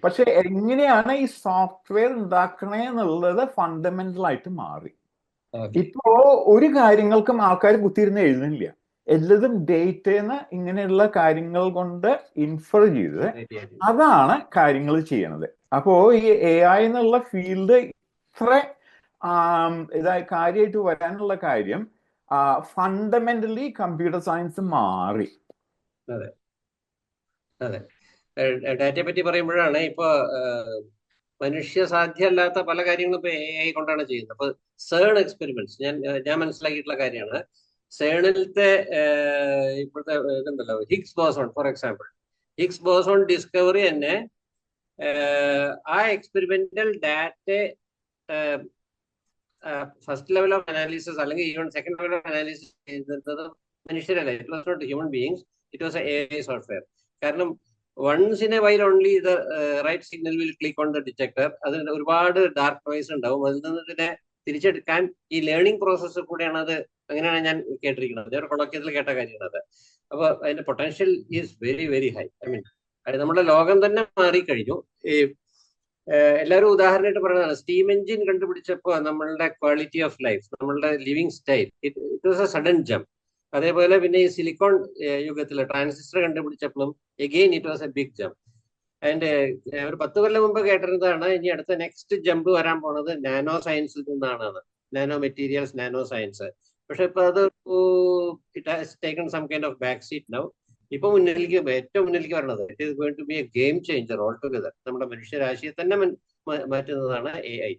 പക്ഷെ എങ്ങനെയാണ് ഈ സോഫ്റ്റ്വെയർ ഉണ്ടാക്കണേ എന്നുള്ളത് ഫണ്ടമെന്റൽ ആയിട്ട് മാറി. ഇപ്പോ ഒരു കാര്യങ്ങൾക്കും ആൾക്കാർ കുത്തിയിരുന്ന് എഴുതുന്നില്ല. എല്ലാതും ഡേറ്റന്ന് ഇങ്ങനെയുള്ള കാര്യങ്ങൾ കൊണ്ട് ഇൻഫർ ചെയ്ത് അതാണ് കാര്യങ്ങൾ ചെയ്യണത്. അപ്പോ ഈ AI എന്നുള്ള ഫീൽഡ് ഇത്ര ഇതായി കാര്യമായിട്ട് വരാനുള്ള കാര്യം ഫണ്ടമെന്റലി കമ്പ്യൂട്ടർ സയൻസ് മാറി. അതെ അതെ, ഡാറ്റയെ പറ്റി പറയുമ്പോഴാണ് ഇപ്പൊ മനുഷ്യ സാധ്യമല്ലാത്ത പല കാര്യങ്ങളും ഇപ്പൊ AI കൊണ്ടാണ് ചെയ്യുന്നത്. അപ്പൊ സേൺ എക്സ്പെരിമെന്റ്സ് ഞാൻ മനസ്സിലാക്കിയിട്ടുള്ള കാര്യമാണ്. സേണിലത്തെ ഇപ്പോഴത്തെ ഇതുണ്ടല്ലോ, Higgs boson for example, Higgs boson discovery തന്നെ ആ experimental data first level of analysis അല്ലെങ്കിൽ even second level of analysis ചെയ്തത് മനുഷ്യരല്ല. It was not human beings, it was AI software. കാരണം once in a while only the right signal will click on the detector. അതിന് ഒരുപാട് dark noise ഉണ്ടാവും. അതിൽ നിന്ന് ഇതിനെ തിരിച്ചെടുക്കാൻ ഈ ലേണിംഗ് പ്രോസസ്സ് കൂടെയാണ്. അത് അങ്ങനെയാണ് ഞാൻ കേട്ടിരിക്കുന്നത്. ഞാൻ കൊളോക്കിയത്തിൽ കേട്ട കാര്യമാണ് അത്. അപ്പൊ അതിന്റെ potential is very very high. I mean നമ്മുടെ ലോകം തന്നെ മാറിക്കഴിഞ്ഞു. ഈ എല്ലാവരും ഉദാഹരണമായിട്ട് പറയുന്നതാണ്, സ്റ്റീം എഞ്ചിൻ കണ്ടുപിടിച്ചപ്പോൾ നമ്മളുടെ ക്വാളിറ്റി ഓഫ് ലൈഫ്, നമ്മളുടെ living style, it was a sudden jump. അതേപോലെ പിന്നെ ഈ സിലിക്കോൺ യുഗത്തിലെ ട്രാൻസിസ്റ്റർ കണ്ടുപിടിച്ചപ്പോഴും again it was a big jump. And ഒരു 10 കൊല്ലം മുമ്പ് കേട്ടിരുന്നതാണ് ഇനി അടുത്ത നെക്സ്റ്റ് ജമ്പ് വരാൻ പോണത് നാനോ സയൻസിൽ നിന്നാണ്, നാനോ മെറ്റീരിയൽസ്, നാനോ സയൻസ്. പക്ഷെ ഇപ്പൊ അത് it has taken some kind of back seat now. ഇപ്പൊ ഏറ്റവും മുന്നിലേക്ക് വരണത് it is going to be a game changer altogether. നമ്മുടെ മനുഷ്യരാശിയെ തന്നെ മാറ്റുന്നതാണ് AI.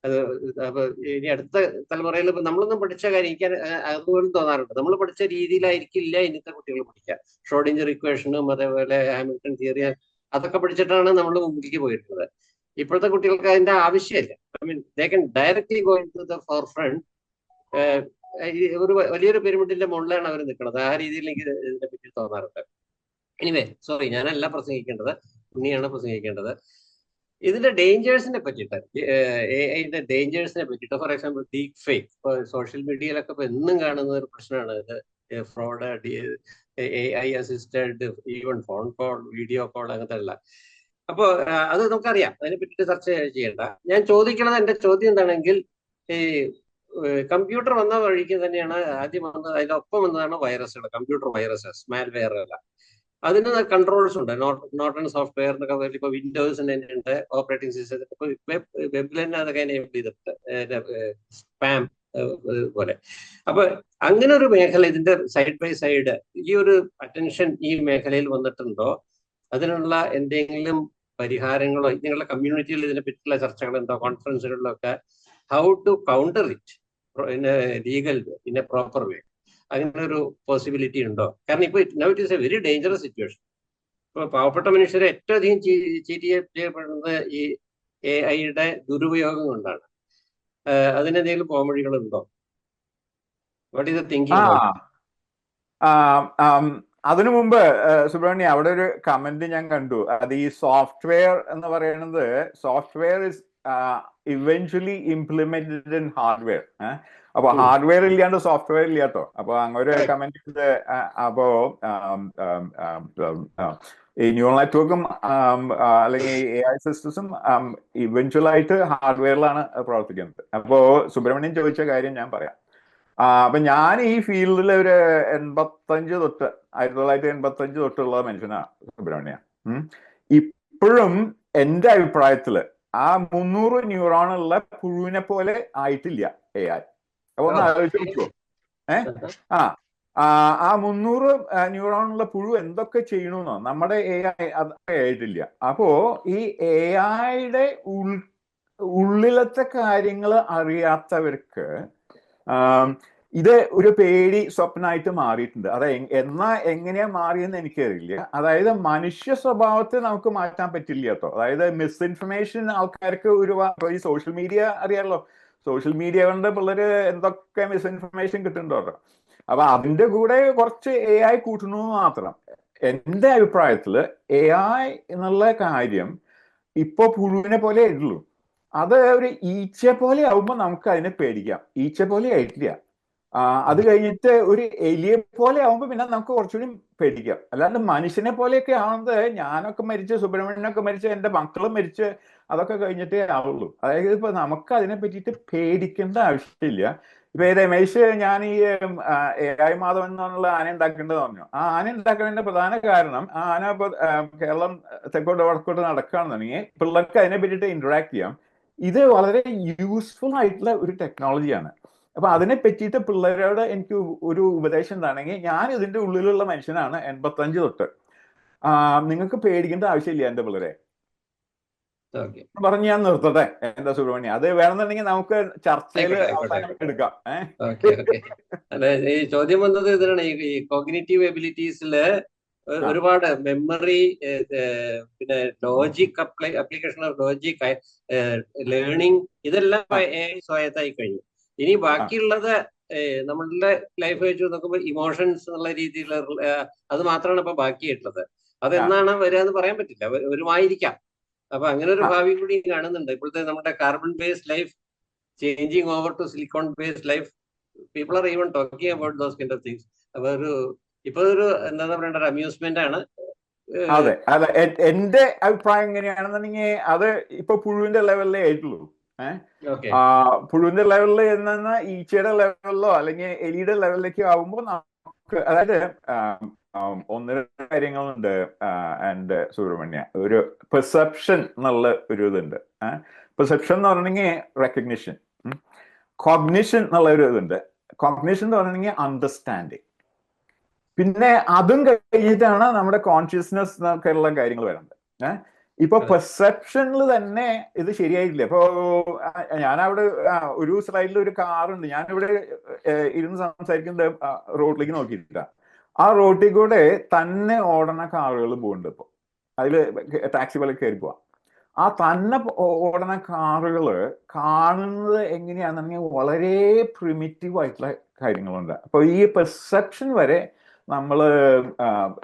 അത് അപ്പൊ ഇനി അടുത്ത തലമുറയിൽ ഇപ്പൊ നമ്മളൊന്നും പഠിച്ച കാര്യം എനിക്ക് അതുപോലും തോന്നാറുണ്ട്. നമ്മൾ പഠിച്ച രീതിയിലായിരിക്കില്ല ഇന്നത്തെ കുട്ടികൾ പഠിക്കുക. ഷ്രോഡിഞ്ചർ ഇക്വേഷനും അതേപോലെ ഹാമിൽട്ടൺ തിയറി അതൊക്കെ പഠിച്ചിട്ടാണ് നമ്മൾ മുമ്പിലേക്ക് പോയിട്ടുള്ളത്. ഇപ്പോഴത്തെ കുട്ടികൾക്ക് അതിന്റെ ആവശ്യമില്ല. I mean they can directly go into the forefront. ഒരു വലിയൊരു പിരമിഡിന്റെ മുകളിലാണ് അവർ നിൽക്കുന്നത്. ആ രീതിയിൽ എനിക്ക് ഇതിനെ പറ്റി തോന്നാറുണ്ട്. എനിവേ സോറി, ഞാനല്ല പ്രസംഗിക്കേണ്ടത്, ഉണ്ണിയാണ് പ്രസംഗിക്കേണ്ടത്. ഇതിന്റെ ഡേഞ്ചേഴ്സിനെ പറ്റിയിട്ട്, AI-ന്റെ ഡേഞ്ചേഴ്സിനെ പറ്റിയിട്ട്, ഫോർ എക്സാമ്പിൾ ഡീപ് ഫേക്ക്. ഇപ്പൊ സോഷ്യൽ മീഡിയയിലൊക്കെ ഇപ്പൊ എന്നും കാണുന്ന ഒരു പ്രശ്നമാണ് ഇത്. Fraud, AI assisted, even phone call, video call, അങ്ങനത്തെ എല്ലാം. അപ്പൊ അത് നമുക്കറിയാം, അതിനെ പറ്റിയിട്ട് ചർച്ച ചെയ്യേണ്ട. ഞാൻ ചോദിക്കണത്, എന്റെ ചോദ്യം എന്താണെങ്കിൽ, ഈ കമ്പ്യൂട്ടർ വന്ന വഴിക്ക് തന്നെയാണ് ആദ്യം വന്നത്, അതിന്റെ ഒപ്പം വന്നതാണ് വൈറസുകൾ, കമ്പ്യൂട്ടർ വൈറസസ്, മാൽവെയർ എല്ലാം. അതിന് കൺട്രോൾസ് ഉണ്ട്. നോർട്ടൺ സോഫ്റ്റ്വെയർ എന്നൊക്കെ പറഞ്ഞിട്ട് ഇപ്പൊ വിൻഡോസിന് തന്നെ ഉണ്ട്, ഓപ്പറേറ്റിംഗ് സിസ്റ്റത്തിൽ. ഇപ്പൊ വെബിൽ തന്നെ അതൊക്കെ എനേബിൾ ചെയ്തിട്ട് സ്പാം പോലെ. അപ്പൊ അങ്ങനെ ഒരു മേഖല, ഇതിന്റെ സൈഡ് ബൈ സൈഡ് ഈ ഒരു അറ്റൻഷൻ ഈ മേഖലയിൽ വന്നിട്ടുണ്ടോ? അതിനുള്ള എന്തെങ്കിലും പരിഹാരങ്ങളോ നിങ്ങളുടെ കമ്മ്യൂണിറ്റിയിൽ ഇതിനെ പറ്റിയുള്ള ചർച്ചകളുണ്ടോ, കോൺഫറൻസുകളിലൊക്കെ? How to counter it in a legal way, in a proper way? അങ്ങനെ ഒരു പോസിബിലിറ്റി ഉണ്ടോ? കാരണം ഇപ്പൊ now it is a very dangerous situation. ഇപ്പൊ പാവപ്പെട്ട മനുഷ്യരെ ഏറ്റവും അധികം ചീറ്റ് ചെയ്യപ്പെടുന്നത് ഈ AI-യുടെ ദുരുപയോഗം കൊണ്ടാണ്. അതിനെന്തെങ്കിലും പോംവഴികളുണ്ടോ? What is the thinking? അതിനു മുമ്പ് സുബ്രഹ്മണ്യ, അവിടെ ഒരു കമന്റ് ഞാൻ കണ്ടു. അത് ഈ സോഫ്റ്റ്വെയർ എന്ന് പറയുന്നത്, software is eventually implemented in hardware. അപ്പൊ ഹാർഡ്വെയർ ഇല്ലാണ്ട് സോഫ്റ്റ്വെയർ ഇല്ല കേട്ടോ. അപ്പൊ അങ്ങനെ ഒരു കമന്റ് ഉണ്ട്. അപ്പോ ഈ ന്യൂറൽ നെറ്റ്വർക്കും അല്ലെങ്കിൽ AI സിസ്റ്റംസും ഇവൻച്വൽ ആയിട്ട് ഹാർഡ്വെയറിലാണ് പ്രവർത്തിക്കുന്നത്. അപ്പോ സുബ്രഹ്മണ്യൻ ചോദിച്ച കാര്യം ഞാൻ പറയാം. അപ്പൊ ഞാൻ ഈ ഫീൽഡിൽ ഒരു 1985 തൊട്ടുള്ള മനുഷ്യനാണ് സുബ്രഹ്മണ്യ. ഇപ്പോഴും എന്റെ അഭിപ്രായത്തില് ആ 300 ന്യൂറോണുള്ള പുഴുവിനെ പോലെ ആയിട്ടില്ല AI. അപ്പൊ ഒന്ന് ആലോചിച്ച് നോക്കൂ. ആ 300 ന്യൂറോണുള്ള പുഴു എന്തൊക്കെ ചെയ്യണമെന്നോ നമ്മുടെ AI അതൊക്കെ ആയിട്ടില്ല. അപ്പോ ഈ AIയുടെ ഉള്ളിലത്തെ കാര്യങ്ങൾ അറിയാത്തവർക്ക് ഇത് ഒരു പേടി സ്വപ്നമായിട്ട് മാറിയിട്ടുണ്ട്. അത് എങ്ങനെയാ മാറിയെന്ന് എനിക്കറിയില്ല. അതായത് മനുഷ്യ സ്വഭാവത്തെ നമുക്ക് മാറ്റാൻ പറ്റില്ല കേട്ടോ. അതായത് മിസ്ഇൻഫർമേഷൻ ആൾക്കാർക്ക് ഈ സോഷ്യൽ മീഡിയ അറിയാമല്ലോ. സോഷ്യൽ മീഡിയ കൊണ്ട് പിള്ളേര് എന്തൊക്കെ മിസ്ഇൻഫർമേഷൻ കിട്ടുന്നുണ്ടോ. അപ്പൊ അതിന്റെ കൂടെ കുറച്ച് AI കൂട്ടണമെന്ന് മാത്രം. എന്റെ അഭിപ്രായത്തില് AI എന്നുള്ള കാര്യം ഇപ്പൊ പുഴുവിനെ പോലെ ആയിട്ടുള്ളൂ. അത് ഒരു ഈച്ച പോലെ ആവുമ്പോൾ നമുക്ക് അതിനെ പേടിക്കാം. ഈച്ച പോലെ ആയിട്ടില്ല. അത് കഴിഞ്ഞിട്ട് ഒരു എലിയെ പോലെ ആവുമ്പോൾ പിന്നെ നമുക്ക് കുറച്ചുകൂടി പേടിക്കാം. അല്ലാണ്ട് മനുഷ്യനെ പോലെയൊക്കെ ആവുന്നത് ഞാനൊക്കെ മരിച്ച്, സുബ്രഹ്മണ്യനൊക്കെ മരിച്ച്, എൻ്റെ മക്കളും മരിച്ച്, അതൊക്കെ കഴിഞ്ഞിട്ടേ ആവുള്ളൂ. അതായത് ഇപ്പൊ നമുക്ക് അതിനെ പറ്റിയിട്ട് പേടിക്കേണ്ട ആവശ്യമില്ല. ഇപ്പൊ രമേശ്, ഞാൻ ഈ AI മാധവൻ എന്നുള്ള ആന ഉണ്ടാക്കേണ്ടത് പറഞ്ഞു. ആ ആന ഉണ്ടാക്കുന്നതിന്റെ പ്രധാന കാരണം ആ ആന ഇപ്പൊ കേരളം തെക്കോട്ട് വടക്കോട്ട് നടക്കുകയാണെന്നുണ്ടെങ്കിൽ പിള്ളേർക്ക് അതിനെ പറ്റിയിട്ട് ഇന്ററാക്ട് ചെയ്യാം. ഇത് വളരെ യൂസ്ഫുൾ ആയിട്ടുള്ള ഒരു ടെക്നോളജിയാണ്. അപ്പൊ അതിനെ പറ്റിയിട്ട് പിള്ളേരോട് എനിക്ക് ഒരു ഉപദേശം എന്താണെങ്കിൽ, ഞാൻ ഇതിന്റെ ഉള്ളിലുള്ള മനുഷ്യനാണ് 85 തൊട്ട്. നിങ്ങൾക്ക് പേടിക്കേണ്ട ആവശ്യമില്ല എന്റെ പിള്ളേരെ പറഞ്ഞ് ഞാൻ നിർത്തട്ടെ. എന്താ സുബ്രഹ്മണ്യ, അത് വേണമെന്നുണ്ടെങ്കിൽ നമുക്ക് ചർച്ചയിൽ എടുക്കാം. അല്ലെ, ഈ ചോദ്യം വന്നത് ഇതിനാണ്. ഈ കോഗ്നിറ്റീവ് എബിലിറ്റീസില് ഒരുപാട് മെമ്മറി, പിന്നെ logic, application of logic, learning, ഇതെല്ലാം സ്വായത്തായി കഴിഞ്ഞു. ഇനി ബാക്കിയുള്ളത് നമ്മളുടെ ലൈഫ് വെച്ച് നോക്കുമ്പോൾ ഇമോഷൻസ് എന്നുള്ള രീതിയിലുള്ള അത് മാത്രമാണ് ഇപ്പൊ ബാക്കിയായിട്ടുള്ളത്. അതെന്നാണ് വരിക എന്ന് പറയാൻ പറ്റില്ല. ഒരുമായിരിക്കാം. അപ്പൊ അങ്ങനെ ഒരു ഭാവി കൂടി കാണുന്നുണ്ട്. ഇപ്പോഴത്തെ നമ്മുടെ carbon based life changing over to silicon based life, people are even talking about those kind of things. അപ്പൊ ഇപ്പൊ ഒരു എന്താ പറയേണ്ട ഒരു അമ്യൂസ്മെന്റ് ആണ്. അതെ അതെ, എന്റെ അഭിപ്രായം എങ്ങനെയാണെന്നുണ്ടെങ്കിൽ അത് ഇപ്പൊ പുഴുവിന്റെ ലെവലിലേ ആയിട്ടുള്ളൂ. പുഴുവിന്റെ ലെവലിൽ എന്ന ഈച്ചയുടെ ലെവലിലോ അല്ലെങ്കിൽ എലിയുടെ ലെവലിലേക്ക് ആവുമ്പോൾ നമുക്ക്, അതായത് ഒന്ന് രണ്ട് കാര്യങ്ങളുണ്ട് ആൻഡ് സുബ്രഹ്മണ്യ. ഒരു പെർസെപ്ഷൻ എന്നുള്ള ഒരു ഇതുണ്ട്. പെർസെപ്ഷൻ എന്ന് പറഞ്ഞെങ്കിൽ റെക്കഗ്നിഷൻ. കോഗ്നിഷൻ എന്നുള്ള ഒരു ഇതുണ്ട്. കോഗ്നിഷൻ എന്ന് പറഞ്ഞെങ്കിൽ അണ്ടർസ്റ്റാൻഡിങ്. പിന്നെ അതും കഴിഞ്ഞിട്ടാണ് നമ്മുടെ കോൺഷ്യസ്നെസ് എന്നൊക്കെയുള്ള കാര്യങ്ങൾ വരുന്നത്. ഇപ്പൊ പെർസെപ്ഷനിൽ തന്നെ ഇത് ശരിയായിട്ടില്ല. ഇപ്പോ ഞാനവിടെ ഒരു സ്ലൈഡിൽ ഒരു കാറുണ്ട്, ഞാനിവിടെ ഇരുന്ന് സംസാരിക്കുന്നത് റോഡിലേക്ക് നോക്കിയിട്ടില്ല. ആ റോഡിൽ കൂടെ തന്നെ ഓടണ കാറുകൾ പോകുന്നുണ്ട്. ഇപ്പൊ അതില് ടാക്സി പോലെ കയറി പോവാം. ആ തന്നെ ഓടണ കാറുകള് കാണുന്നത് എങ്ങനെയാണെന്നുണ്ടെങ്കിൽ വളരെ പ്രിമിറ്റീവ് ആയിട്ടുള്ള കാര്യങ്ങളുണ്ട്. അപ്പൊ ഈ പെർസെപ്ഷൻ വരെ നമ്മള്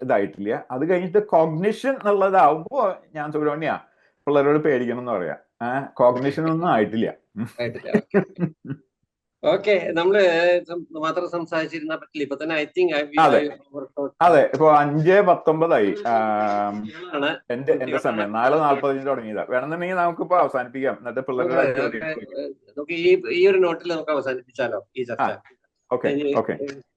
ഇതായിട്ടില്ല. അത് കഴിഞ്ഞിട്ട് കോഗ്നിഷൻ എന്നുള്ളതാവുമ്പോ ഞാൻ സുബ്രഹ്മണ്യ പിള്ളേരോട് പേടിക്കണം എന്ന് പറയാം. കോഗ്നിഷൻ ഒന്നും ആയിട്ടില്ല. ഓക്കെ, നമ്മള് മാത്രം സംസാരിച്ചിരുന്ന പറ്റില്ല. ഇപ്പൊ തന്നെ ഐ തിങ്ക് അതെ, ഇപ്പൊ 5:19 എന്റെ സമയം 4:45 തുടങ്ങിയതാ. വേണമെന്നുണ്ടെങ്കിൽ നമുക്കിപ്പോ അവസാനിപ്പിക്കാം. എന്നിട്ട് പിള്ളേരുടെ ഈ ഒരു നോട്ടിൽ നമുക്ക് അവസാനിപ്പിച്ചാലോ ഈ ചർച്ച? Okay okay.